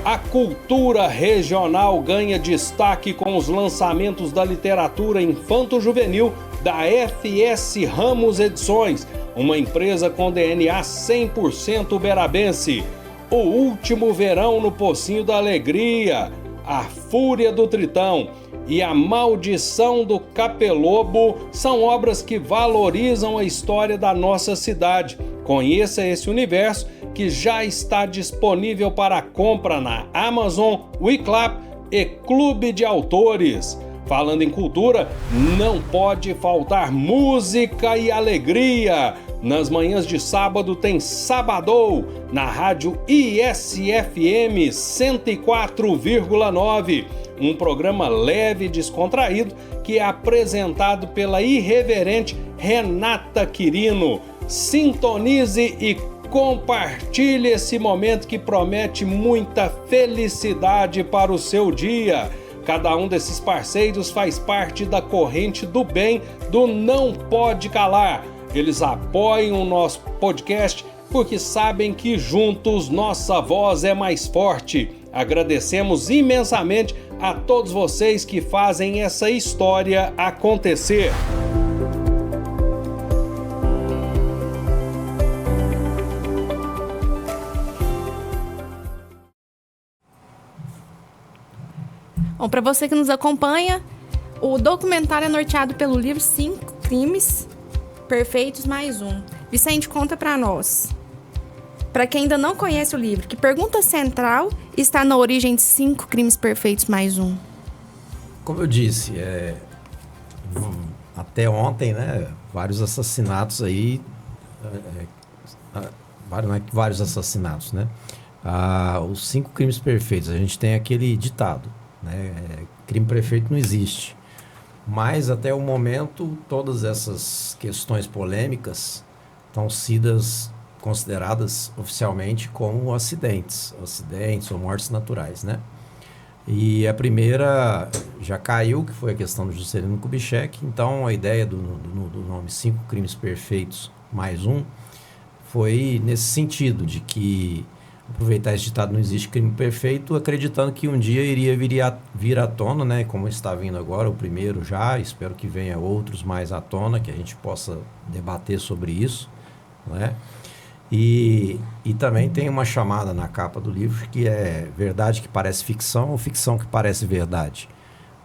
A cultura regional ganha destaque com os lançamentos da literatura infanto-juvenil da FS Ramos Edições, uma empresa com DNA 100% uberabense. O Último Verão no Pocinho da Alegria, A Fúria do Tritão e A Maldição do Capelobo são obras que valorizam a história da nossa cidade. Conheça esse universo que já está disponível para compra na Amazon, Wiclap e Clube de Autores. Falando em cultura, não pode faltar música e alegria. Nas manhãs de sábado tem Sabadou, na rádio ISFM 104,9. Um programa leve e descontraído que é apresentado pela irreverente Renata Quirino. Sintonize e compartilhe esse momento que promete muita felicidade para o seu dia. Cada um desses parceiros faz parte da corrente do bem do Não Pode Calar. Eles apoiam o nosso podcast porque sabem que juntos nossa voz é mais forte. Agradecemos imensamente a todos vocês que fazem essa história acontecer. Bom, para você que nos acompanha, o documentário é norteado pelo livro 5 Crimes Perfeitos mais um. Vicente, conta para nós. Para quem ainda não conhece o livro, que pergunta central está na origem de 5 Crimes Perfeitos mais um? Como eu disse, até ontem, né, vários assassinatos aí, vários assassinatos, né? Os 5 crimes perfeitos, a gente tem aquele ditado, né? Crime perfeito não existe. Mas até o momento, todas essas questões polêmicas estão sidas consideradas oficialmente como acidentes ou mortes naturais, né? E a primeira já caiu, que foi a questão do Juscelino Kubitschek. Então a ideia do nome 5 crimes perfeitos mais um foi nesse sentido, de que aproveitar esse ditado não existe crime perfeito, acreditando que um dia iria vir à tona, né? Como está vindo agora, o primeiro já, espero que venha outros mais à tona, que a gente possa debater sobre isso, né? E também tem uma chamada na capa do livro que é verdade que parece ficção ou ficção que parece verdade.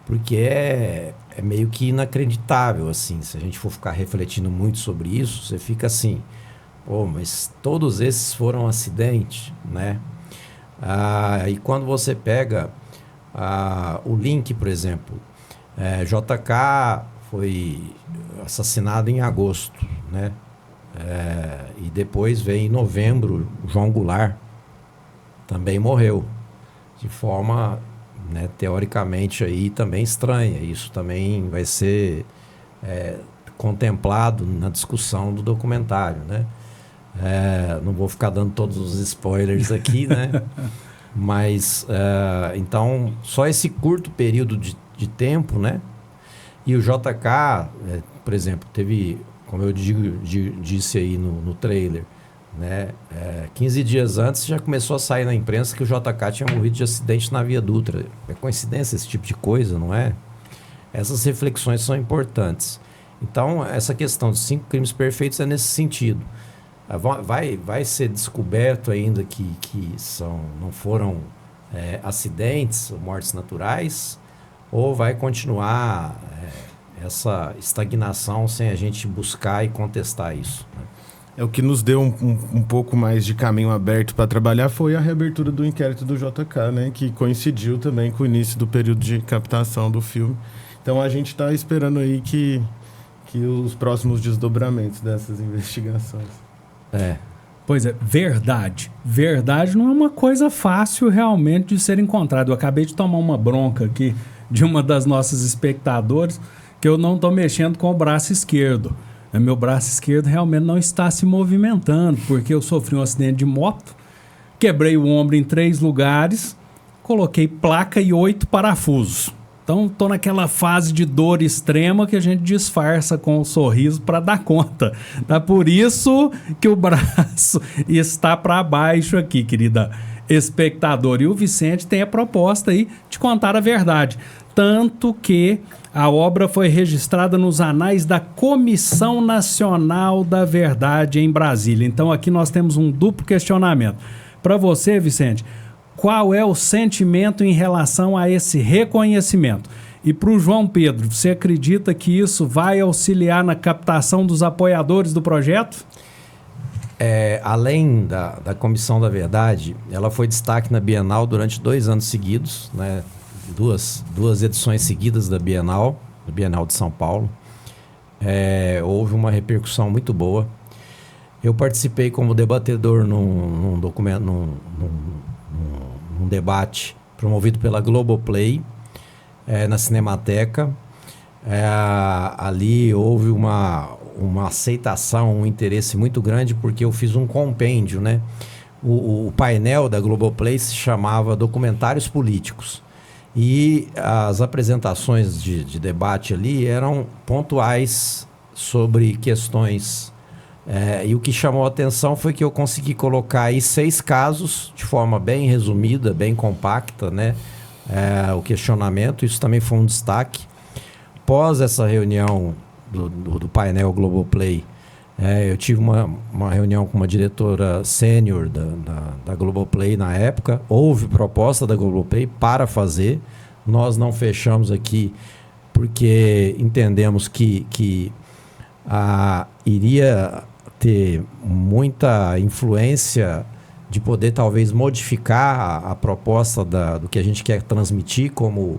Porque é meio que inacreditável, assim, se a gente for ficar refletindo muito sobre isso, você fica assim, pô, mas todos esses foram acidentes, né? E quando você pega o link, por exemplo, JK foi assassinado em agosto, né? E depois veio em novembro João Goulart, também morreu, de forma, né, teoricamente aí também estranha. Isso também vai ser contemplado na discussão do documentário, né? Não vou ficar dando todos os spoilers aqui, né? Mas, então, só esse curto período de tempo, né? E o JK, por exemplo, teve, como eu disse aí no trailer, né? 15 dias antes já começou a sair na imprensa que o JK tinha morrido de acidente na Via Dutra. É coincidência esse tipo de coisa, não é? Essas reflexões são importantes. Então, essa questão de 5 crimes perfeitos é nesse sentido. Vai ser descoberto ainda que não foram acidentes ou mortes naturais, ou vai continuar essa estagnação sem a gente buscar e contestar isso, né? O que nos deu um pouco mais de caminho aberto para trabalhar foi a reabertura do inquérito do JK, né? Que coincidiu também com o início do período de captação do filme. Então a gente está esperando aí que os próximos desdobramentos dessas investigações. Pois é, verdade. Verdade não é uma coisa fácil realmente de ser encontrada. Eu acabei de tomar uma bronca aqui de uma das nossas espectadoras que eu não estou mexendo com o braço esquerdo. Meu braço esquerdo realmente não está se movimentando, porque eu sofri um acidente de moto, quebrei o ombro em 3 lugares, coloquei placa e 8 parafusos. Então, estou naquela fase de dor extrema que a gente disfarça com o sorriso para dar conta. Tá? Por isso que o braço está para baixo aqui, querida espectadora. E o Vicente tem a proposta aí de contar a verdade. Tanto que a obra foi registrada nos anais da Comissão Nacional da Verdade em Brasília. Então, aqui nós temos um duplo questionamento. Para você, Vicente, qual é o sentimento em relação a esse reconhecimento? E para o João Pedro, você acredita que isso vai auxiliar na captação dos apoiadores do projeto? Além da Comissão da Verdade, ela foi destaque na Bienal durante 2 anos seguidos, né? Duas edições seguidas da Bienal de São Paulo. Houve uma repercussão muito boa. Eu participei como debatedor num debate promovido pela Globoplay, na Cinemateca. Ali houve uma aceitação, um interesse muito grande, porque eu fiz um compêndio, né? O painel da Globoplay se chamava Documentários Políticos. E as apresentações de debate ali eram pontuais sobre questões. E o que chamou a atenção foi que eu consegui colocar aí 6 casos de forma bem resumida, bem compacta, né? O questionamento, isso também foi um destaque. Após essa reunião do painel Globoplay, eu tive uma reunião com uma diretora sênior da Globoplay na época. Houve proposta da Globoplay para fazer. Nós não fechamos aqui porque entendemos que iria ter muita influência de poder talvez modificar a proposta do que a gente quer transmitir como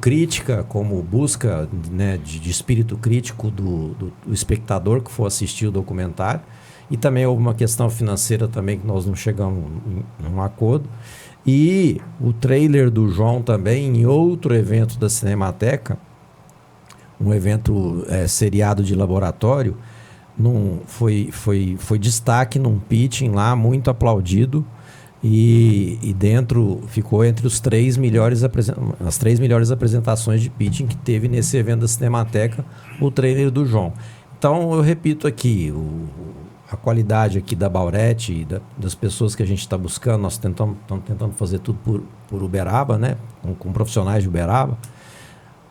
crítica, como busca, né, de espírito crítico do espectador que for assistir o documentário. E também houve uma questão financeira também que nós não chegamos num acordo. E o trailer do João também, em outro evento da Cinemateca, um evento seriado de laboratório, foi destaque num pitching lá, muito aplaudido. E dentro ficou entre as 3 melhores apresentações de pitching que teve nesse evento da Cinemateca, o trailer do João. Então, eu repito aqui, a qualidade aqui da Bauretti e das pessoas que a gente está buscando, nós estamos tentando fazer tudo por Uberaba, né? Com profissionais de Uberaba.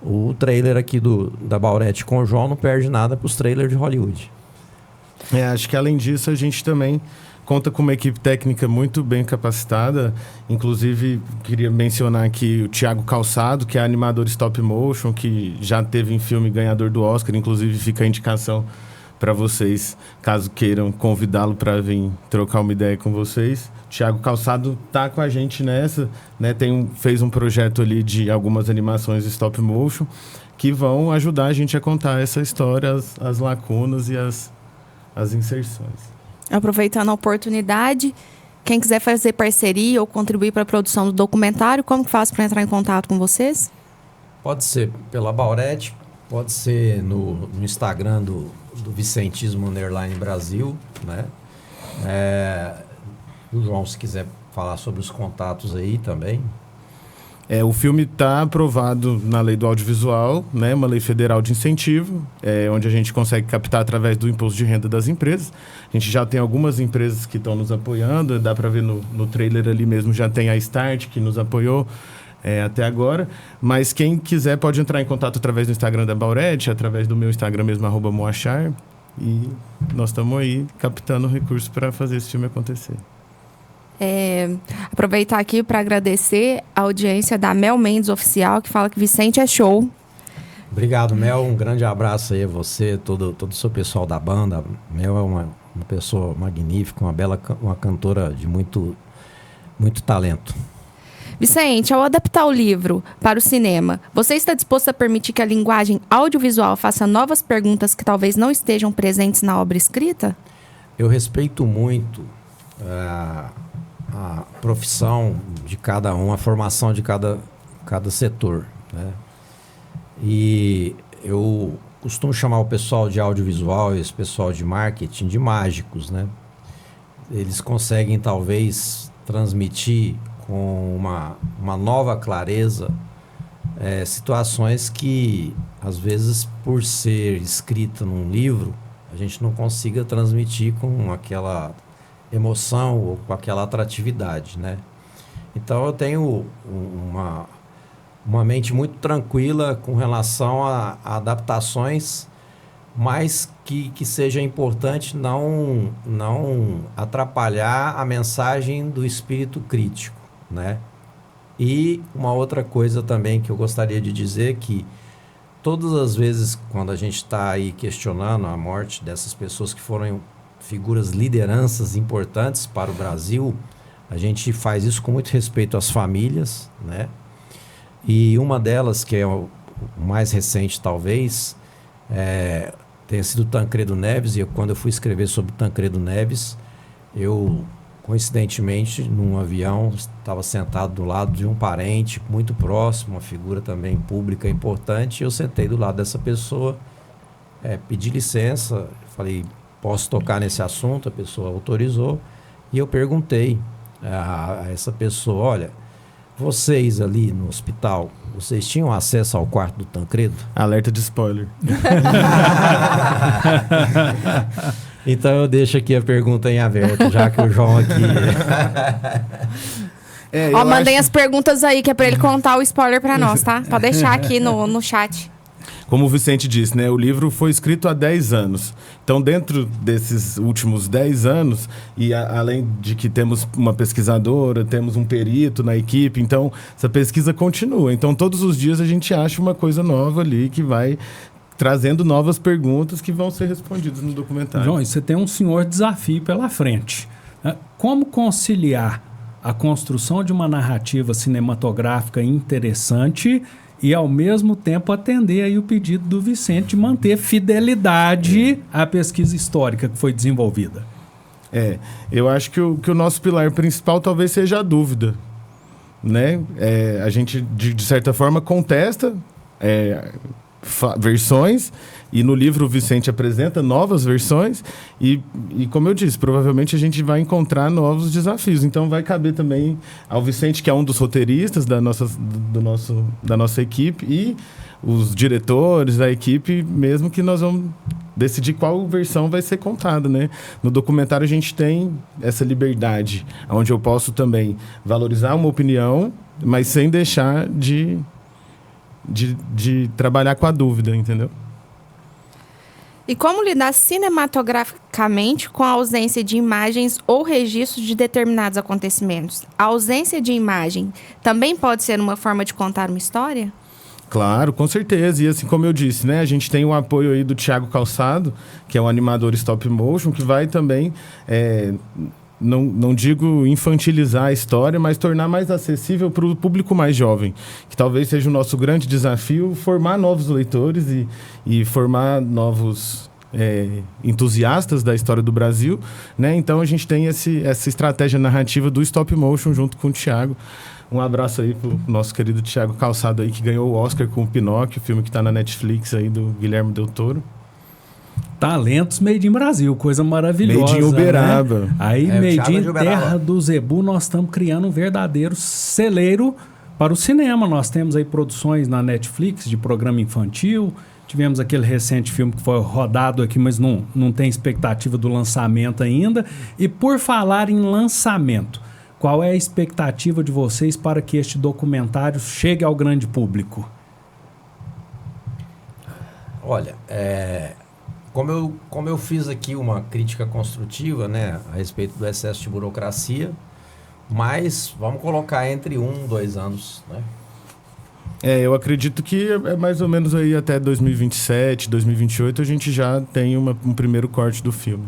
O trailer aqui da Bauretti com o João não perde nada para os trailers de Hollywood. Acho que além disso a gente também conta com uma equipe técnica muito bem capacitada. Inclusive, queria mencionar aqui o Thiago Calçado, que é animador stop motion, que já teve em filme ganhador do Oscar. Inclusive, fica a indicação para vocês, caso queiram convidá-lo para vir trocar uma ideia com vocês. Thiago Calçado está com a gente nessa, né? Fez um projeto ali de algumas animações stop motion que vão ajudar a gente a contar essa história, as lacunas e as inserções. Aproveitando a oportunidade, quem quiser fazer parceria ou contribuir para a produção do documentário, como que faz para entrar em contato com vocês? Pode ser pela Bauretti, pode ser no Instagram do Vicentismo _ Brasil, né? O João, se quiser falar sobre os contatos aí também. O filme está aprovado na lei do audiovisual, né, uma lei federal de incentivo, onde a gente consegue captar através do imposto de renda das empresas. A gente já tem algumas empresas que estão nos apoiando, dá para ver no trailer ali mesmo, já tem a Start que nos apoiou até agora. Mas quem quiser pode entrar em contato através do Instagram da Bauretti, através do meu Instagram mesmo, @moachar. E nós estamos aí captando recursos para fazer esse filme acontecer. Aproveitar aqui para agradecer a audiência da Mel Mendes Oficial, que fala que Vicente é show. Obrigado, Mel. Um grande abraço aí a você, todo o seu pessoal da banda. Mel é uma pessoa magnífica, uma cantora de muito, muito talento. Vicente, ao adaptar o livro para o cinema, você está disposto a permitir que a linguagem audiovisual faça novas perguntas que talvez não estejam presentes na obra escrita? Eu respeito muito a profissão de cada um, a formação de cada setor, né? E eu costumo chamar o pessoal de audiovisual e esse pessoal de marketing de mágicos, né? Eles conseguem talvez transmitir com uma nova clareza situações que, às vezes, por ser escrita num livro, a gente não consiga transmitir com aquela emoção ou com aquela atratividade, né? Então eu tenho uma mente muito tranquila com relação a adaptações, mas que seja importante não atrapalhar a mensagem do espírito crítico, né? E uma outra coisa também que eu gostaria de dizer, que todas as vezes quando a gente está aí questionando a morte dessas pessoas que foram figuras, lideranças importantes para o Brasil, a gente faz isso com muito respeito às famílias, né? E uma delas, que é o mais recente talvez, tenha sido Tancredo Neves. E quando eu fui escrever sobre Tancredo Neves, eu, coincidentemente, num avião, estava sentado do lado de um parente muito próximo, uma figura também pública importante. Eu sentei do lado dessa pessoa, pedi licença, falei, posso tocar nesse assunto? A pessoa autorizou. E eu perguntei a essa pessoa, olha, vocês ali no hospital, vocês tinham acesso ao quarto do Tancredo? Alerta de spoiler. Então eu deixo aqui a pergunta em aberto, já que o João aqui... mandem as perguntas aí, que é pra ele contar o spoiler pra nós, tá? Pode deixar aqui no chat. Como o Vicente disse, né, o livro foi escrito há 10 anos. Então, dentro desses últimos 10 anos, e além de que temos uma pesquisadora, temos um perito na equipe, então essa pesquisa continua. Então, todos os dias a gente acha uma coisa nova ali que vai trazendo novas perguntas que vão ser respondidas no documentário. João, você tem um senhor desafio pela frente. Como conciliar a construção de uma narrativa cinematográfica interessante e, ao mesmo tempo, atender aí o pedido do Vicente de manter fidelidade à pesquisa histórica que foi desenvolvida? Eu acho que o nosso pilar principal talvez seja a dúvida, né? A gente, de certa forma, contesta versões, e no livro o Vicente apresenta novas versões e como eu disse, provavelmente a gente vai encontrar novos desafios. Então vai caber também ao Vicente, que é um dos roteiristas da nossa equipe, e os diretores da equipe mesmo, que nós vamos decidir qual versão vai ser contada, né? No documentário a gente tem essa liberdade, onde eu posso também valorizar uma opinião, mas sem deixar de trabalhar com a dúvida, entendeu? E como lidar cinematograficamente com a ausência de imagens ou registros de determinados acontecimentos? A ausência de imagem também pode ser uma forma de contar uma história? Claro, com certeza. E assim como eu disse, né, a gente tem o apoio aí do Thiago Calçado, que é um animador stop motion, que vai também... Não digo infantilizar a história, mas tornar mais acessível para o público mais jovem, que talvez seja o nosso grande desafio, formar novos leitores e formar novos entusiastas da história do Brasil, né? Então a gente tem essa estratégia narrativa do stop motion junto com o Thiago. Um abraço aí pro nosso querido Thiago Calçado aí, que ganhou o Oscar com o Pinóquio, filme que está na Netflix aí do Guilherme Del Toro. Talentos made in Brasil, coisa maravilhosa. Made in Uberaba. Né? Aí, made in Terra do Zebu, nós estamos criando um verdadeiro celeiro para o cinema. Nós temos aí produções na Netflix de programa infantil. Tivemos aquele recente filme que foi rodado aqui, mas não tem expectativa do lançamento ainda. E por falar em lançamento, qual é a expectativa de vocês para que este documentário chegue ao grande público? Olha, como eu fiz aqui uma crítica construtiva, né, a respeito do excesso de burocracia, mas vamos colocar entre 1 e 2 anos, né? Eu acredito que é mais ou menos aí até 2027, 2028 a gente já tem um primeiro corte do filme.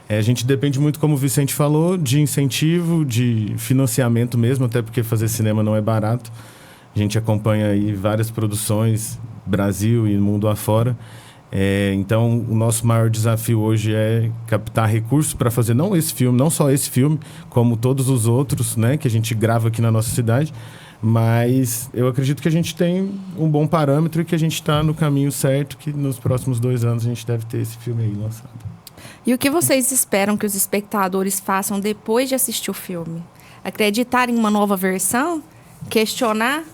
A gente depende muito, como o Vicente falou, de incentivo, de financiamento mesmo, até porque fazer cinema não é barato. A gente acompanha aí várias produções, Brasil e mundo afora. Então, o nosso maior desafio hoje é captar recursos para fazer não só esse filme, como todos os outros, né, que a gente grava aqui na nossa cidade. Mas eu acredito que a gente tem um bom parâmetro e que a gente está no caminho certo, que nos próximos 2 anos a gente deve ter esse filme aí lançado. E o que vocês esperam que os espectadores façam depois de assistir o filme? Acreditar em uma nova versão? Questionar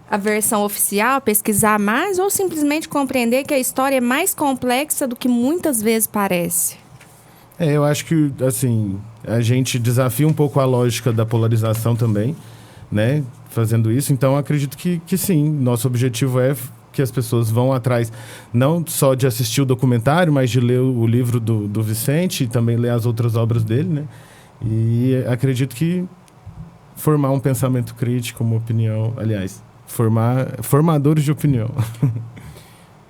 a versão oficial, pesquisar mais, ou simplesmente compreender que a história é mais complexa do que muitas vezes parece? Eu acho que, assim, a gente desafia um pouco a lógica da polarização também, né? Fazendo isso. Então, acredito que sim. Nosso objetivo é que as pessoas vão atrás, não só de assistir o documentário, mas de ler o livro do Vicente e também ler as outras obras dele, né? E acredito que formar um pensamento crítico, uma opinião, aliás, formadores de opinião.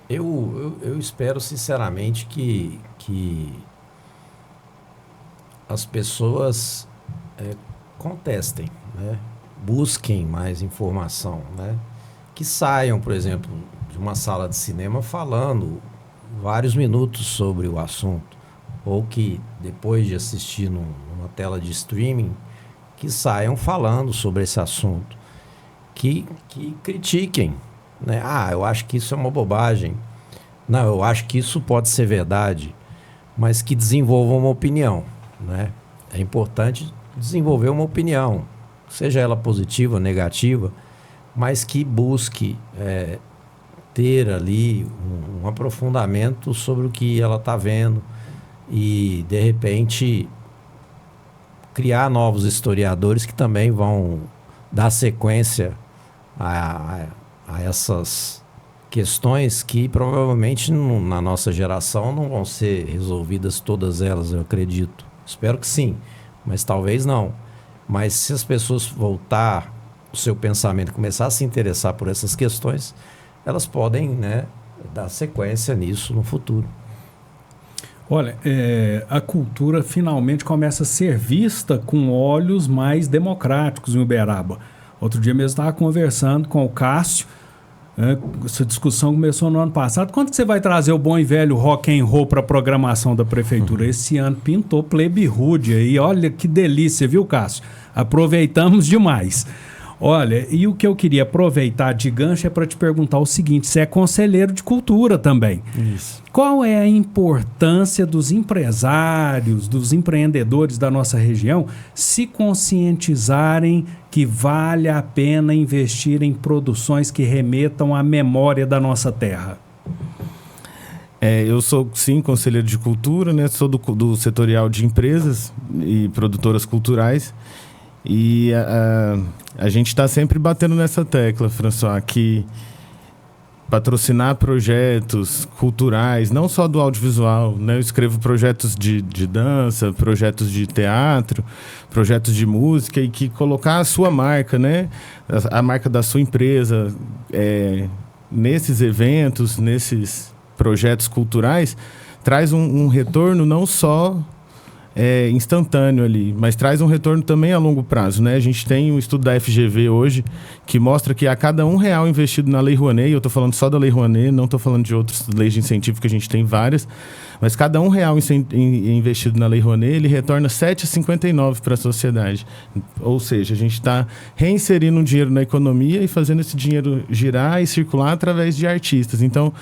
Eu espero sinceramente que as pessoas contestem, né? Busquem mais informação, né? Que saiam, por exemplo, de uma sala de cinema falando vários minutos sobre o assunto, ou que depois de assistir numa tela de streaming, que saiam falando sobre esse assunto, que critiquem, né? Eu acho que isso é uma bobagem. Não, eu acho que isso pode ser verdade, mas que desenvolvam uma opinião, né? É importante desenvolver uma opinião, seja ela positiva ou negativa, mas que busque ter ali um aprofundamento sobre o que ela está vendo e, de repente, criar novos historiadores que também vão dar sequência a essas questões que provavelmente na nossa geração não vão ser resolvidas todas elas, eu acredito. Espero que sim, mas talvez não. Mas se as pessoas voltar o seu pensamento, começar a se interessar por essas questões, elas podem, né, dar sequência nisso no futuro. Olha, a cultura finalmente começa a ser vista com olhos mais democráticos em Uberaba. Outro dia mesmo estava conversando com o Cássio, essa discussão começou no ano passado. Quando que você vai trazer o bom e velho rock and roll para a programação da prefeitura? Esse ano pintou Plebe Rude aí, olha que delícia, viu, Cássio? Aproveitamos demais. Olha, e o que eu queria aproveitar de gancho é para te perguntar o seguinte: você é conselheiro de cultura também. Isso. Qual é a importância dos empresários, dos empreendedores da nossa região se conscientizarem que vale a pena investir em produções que remetam à memória da nossa terra? Eu sou, sim, conselheiro de cultura, né? Sou do setorial de empresas e produtoras culturais. E a gente está sempre batendo nessa tecla, François, que patrocinar projetos culturais, não só do audiovisual, né? Eu escrevo projetos de dança, projetos de teatro, projetos de música, e que colocar a sua marca, né? A marca da sua empresa nesses eventos, nesses projetos culturais, traz um retorno não só instantâneo ali, mas traz um retorno também a longo prazo, né? A gente tem um estudo da FGV hoje que mostra que a cada R$1 investido na Lei Rouanet, eu estou falando só da Lei Rouanet, não estou falando de outras leis de incentivo que a gente tem várias, mas cada R$1 investido na Lei Rouanet, ele retorna 7,59 para a sociedade. Ou seja, a gente está reinserindo um dinheiro na economia e fazendo esse dinheiro girar e circular através de artistas. Então,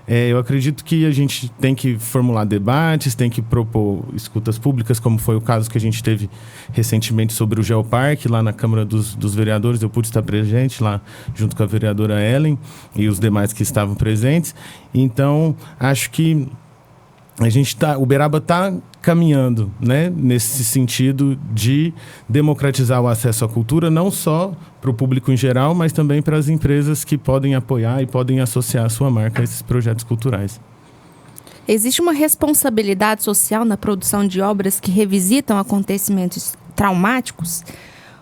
eu acredito que a gente tem que formular debates, tem que propor escutas públicas, como foi o caso que a gente teve recentemente sobre o Geoparque, lá na Câmara dos Vereadores. Eu pude estar presente lá, junto com a vereadora Ellen e os demais que estavam presentes. Então, acho que o Uberaba está caminhando, né, nesse sentido de democratizar o acesso à cultura, não só para o público em geral, mas também para as empresas que podem apoiar e podem associar a sua marca a esses projetos culturais. Existe uma responsabilidade social na produção de obras que revisitam acontecimentos traumáticos?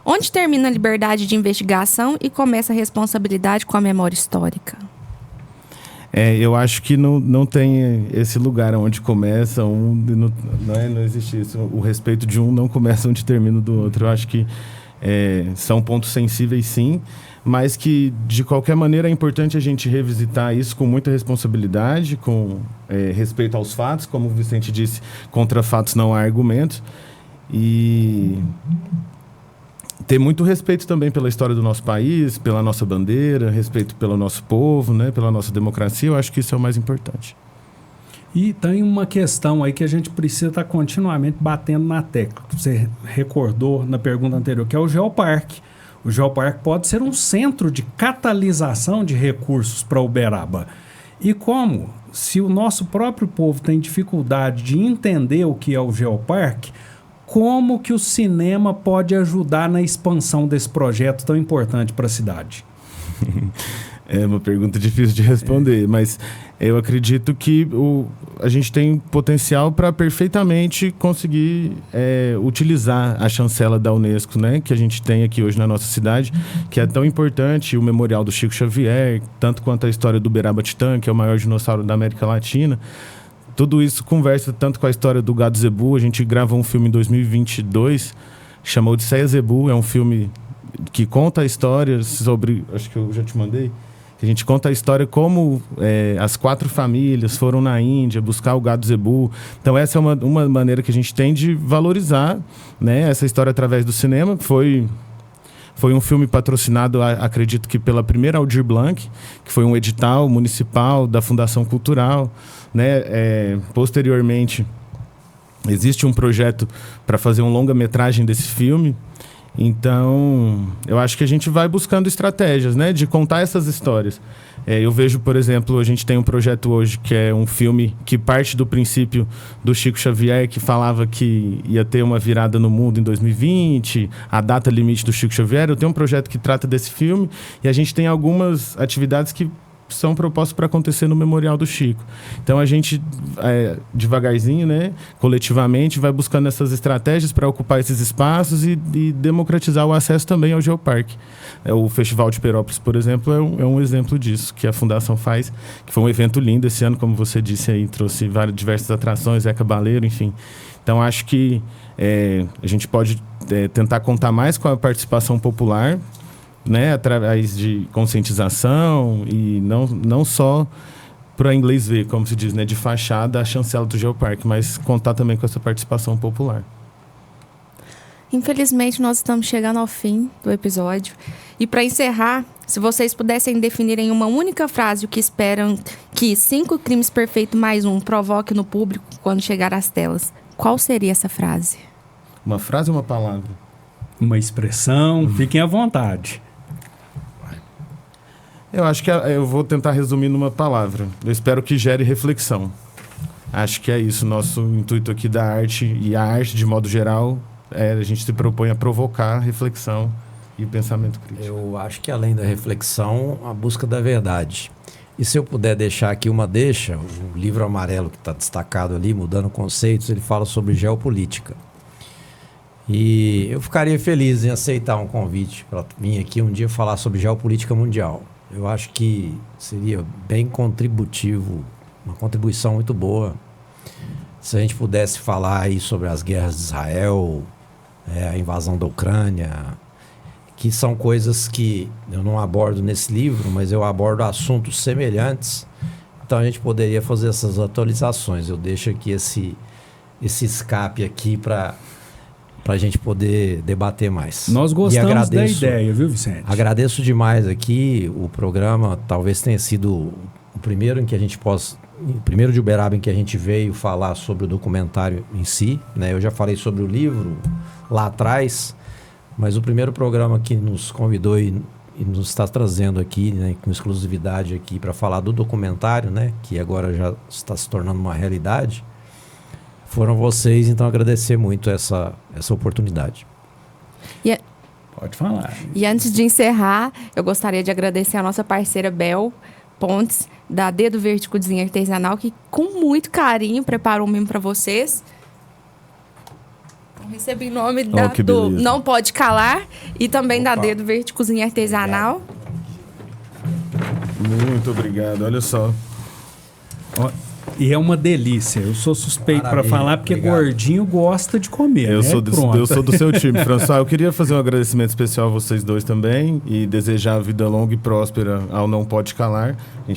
Onde termina a liberdade de investigação e começa a responsabilidade com a memória histórica? Eu acho que não tem esse lugar onde começa não existe isso. O respeito de um não começa onde termina do outro. Eu acho que são pontos sensíveis, sim, mas que, de qualquer maneira, é importante a gente revisitar isso com muita responsabilidade, com respeito aos fatos, como o Vicente disse, contra fatos não há argumentos, e ter muito respeito também pela história do nosso país, pela nossa bandeira, respeito pelo nosso povo, né, pela nossa democracia. Eu acho que isso é o mais importante. E tem uma questão aí que a gente precisa estar continuamente batendo na tecla. Você recordou na pergunta anterior, que é o Geoparque. O Geoparque pode ser um centro de catalisação de recursos para Uberaba. E como? Se o nosso próprio povo tem dificuldade de entender o que é o Geoparque, como que o cinema pode ajudar na expansão desse projeto tão importante para a cidade? É uma pergunta difícil de responder, mas eu acredito que a gente tem potencial para perfeitamente conseguir utilizar a chancela da Unesco, né, que a gente tem aqui hoje na nossa cidade, que é tão importante, o Memorial do Chico Xavier, tanto quanto a história do Uberaba Titã, que é o maior dinossauro da América Latina. Tudo isso conversa tanto com a história do gado zebu. A gente gravou um filme em 2022, chamou Odisseia Zebu, é um filme que conta a história sobre... Acho que eu já te mandei. A gente conta a história como as 4 famílias foram na Índia buscar o gado zebu. Então essa é uma maneira que a gente tem de valorizar, né, essa história através do cinema. Foi um filme patrocinado, acredito que pela primeira Aldir Blanc, que foi um edital municipal da Fundação Cultural, né? Posteriormente, existe um projeto para fazer um longa-metragem desse filme. Então, eu acho que a gente vai buscando estratégias, né, de contar essas histórias. Eu vejo, por exemplo, a gente tem um projeto hoje que é um filme que parte do princípio do Chico Xavier, que falava que ia ter uma virada no mundo em 2020, a data limite do Chico Xavier. Eu tenho um projeto que trata desse filme e a gente tem algumas atividades que são propostas para acontecer no Memorial do Chico. Então a gente, devagarzinho, né, coletivamente, vai buscando essas estratégias para ocupar esses espaços e democratizar o acesso também ao Geoparque. O Festival de Perópolis, por exemplo, é um exemplo disso, que a Fundação faz, que foi um evento lindo esse ano, como você disse aí, trouxe diversas atrações, Zé Cabaleiro, enfim. Então acho que a gente pode tentar contar mais com a participação popular, né, através de conscientização e não só para inglês ver, como se diz, né, de fachada a chancela do Geoparque, mas contar também com essa participação popular. Infelizmente, nós estamos chegando ao fim do episódio. E para encerrar, se vocês pudessem definir em uma única frase o que esperam que 5 crimes perfeitos mais um provoque no público quando chegar às telas, qual seria essa frase? Uma frase ou uma palavra? Uma expressão, fiquem à vontade. Eu acho que eu vou tentar resumir numa palavra. Eu espero que gere reflexão. Acho que é isso. Nosso intuito aqui da arte, e a arte de modo geral, a gente se propõe a provocar reflexão e pensamento crítico. Eu acho que além da reflexão, a busca da verdade. E se eu puder deixar aqui uma deixa, o livro amarelo que está destacado ali, Mudando Conceitos, ele fala sobre geopolítica. E eu ficaria feliz em aceitar um convite para vir aqui um dia falar sobre geopolítica mundial. Eu acho que seria bem contributivo, uma contribuição muito boa, se a gente pudesse falar aí sobre as guerras de Israel, a invasão da Ucrânia, que são coisas que eu não abordo nesse livro, mas eu abordo assuntos semelhantes. Então a gente poderia fazer essas atualizações. Eu deixo aqui esse escape aqui para a gente poder debater mais. Nós gostamos da ideia, viu, Vicente? Agradeço demais aqui. O programa talvez tenha sido o primeiro em que a gente o primeiro de Uberaba em que a gente veio falar sobre o documentário em si, né? Eu já falei sobre o livro lá atrás, mas o primeiro programa que nos convidou e nos está trazendo aqui, né, com exclusividade aqui para falar do documentário, né, que agora já está se tornando uma realidade, foram vocês. Então agradecer muito essa oportunidade. Pode falar. E antes de encerrar, eu gostaria de agradecer a nossa parceira Bel Pontes, da Dedo Verde Cozinha Artesanal, que com muito carinho preparou um mimo para vocês. Então, recebi em nome do Não Pode Calar e também da Dedo Verde Cozinha Artesanal. Muito obrigado, olha só. E é uma delícia. Eu sou suspeito para falar porque gordinho gosta de comer. Eu sou do seu time, François. Eu queria fazer um agradecimento especial a vocês dois também e desejar vida longa e próspera ao Não Pode Calar. A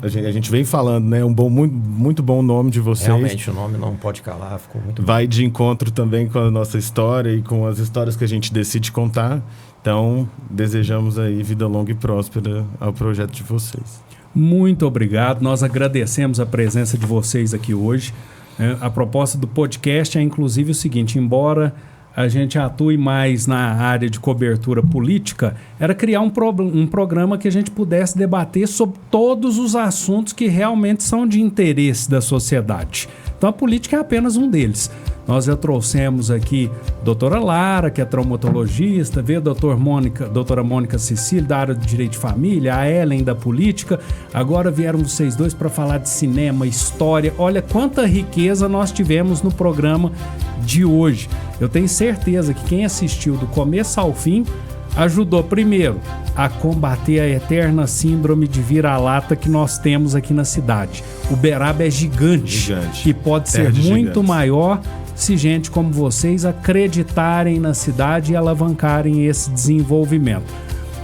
gente vem falando, né? Muito bom nome de vocês. Realmente, o nome Não Pode Calar ficou muito bom. Vai de encontro também com a nossa história e com as histórias que a gente decide contar. Então, desejamos aí vida longa e próspera ao projeto de vocês. Muito obrigado. Nós agradecemos a presença de vocês aqui hoje. A proposta do podcast é inclusive o seguinte: embora a gente atue mais na área de cobertura política, era criar um programa que a gente pudesse debater sobre todos os assuntos que realmente são de interesse da sociedade. Então a política é apenas um deles. Nós já trouxemos aqui a doutora Lara, que é traumatologista, veio a doutora Mônica Cecília, da área do direito de família, a Ellen, da política. Agora vieram vocês dois para falar de cinema, história. Olha quanta riqueza nós tivemos no programa de hoje. Eu tenho certeza que quem assistiu do começo ao fim ajudou, primeiro, a combater a eterna síndrome de vira-lata que nós temos aqui na cidade. Uberaba é gigante. E pode ser muito maior se gente como vocês acreditarem na cidade e alavancarem esse desenvolvimento.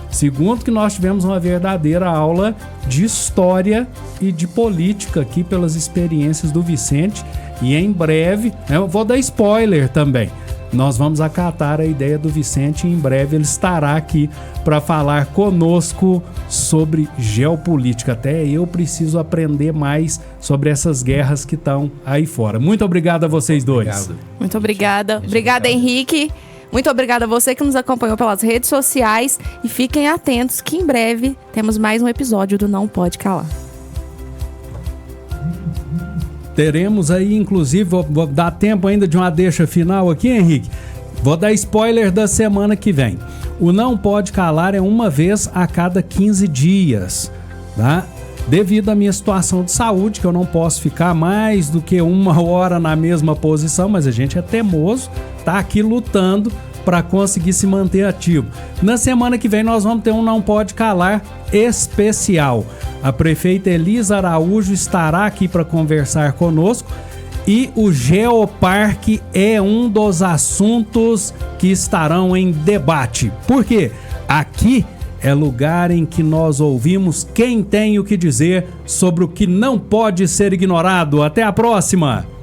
Segundo, que nós tivemos uma verdadeira aula de história e de política aqui pelas experiências do Vicente. E em breve, eu vou dar spoiler também, nós vamos acatar a ideia do Vicente e em breve ele estará aqui para falar conosco sobre geopolítica. Até eu preciso aprender mais sobre essas guerras que estão aí fora. Muito obrigado a vocês dois. Obrigado. Muito obrigada. Obrigada, Henrique. Muito obrigada a você que nos acompanhou pelas redes sociais e fiquem atentos que em breve temos mais um episódio do Não Pode Calar. Teremos aí, inclusive, vou dar tempo ainda de uma deixa final aqui, Henrique. Vou dar spoiler da semana que vem. O Não Pode Calar é uma vez a cada 15 dias, tá? Devido à minha situação de saúde, que eu não posso ficar mais do que 1 hora na mesma posição, mas a gente é teimoso, tá aqui lutando para conseguir se manter ativo. Na semana que vem nós vamos ter um Não Pode Calar especial. A prefeita Elisa Araújo estará aqui para conversar conosco e o Geoparque é um dos assuntos que estarão em debate. Por quê? Aqui é lugar em que nós ouvimos quem tem o que dizer sobre o que não pode ser ignorado. Até a próxima!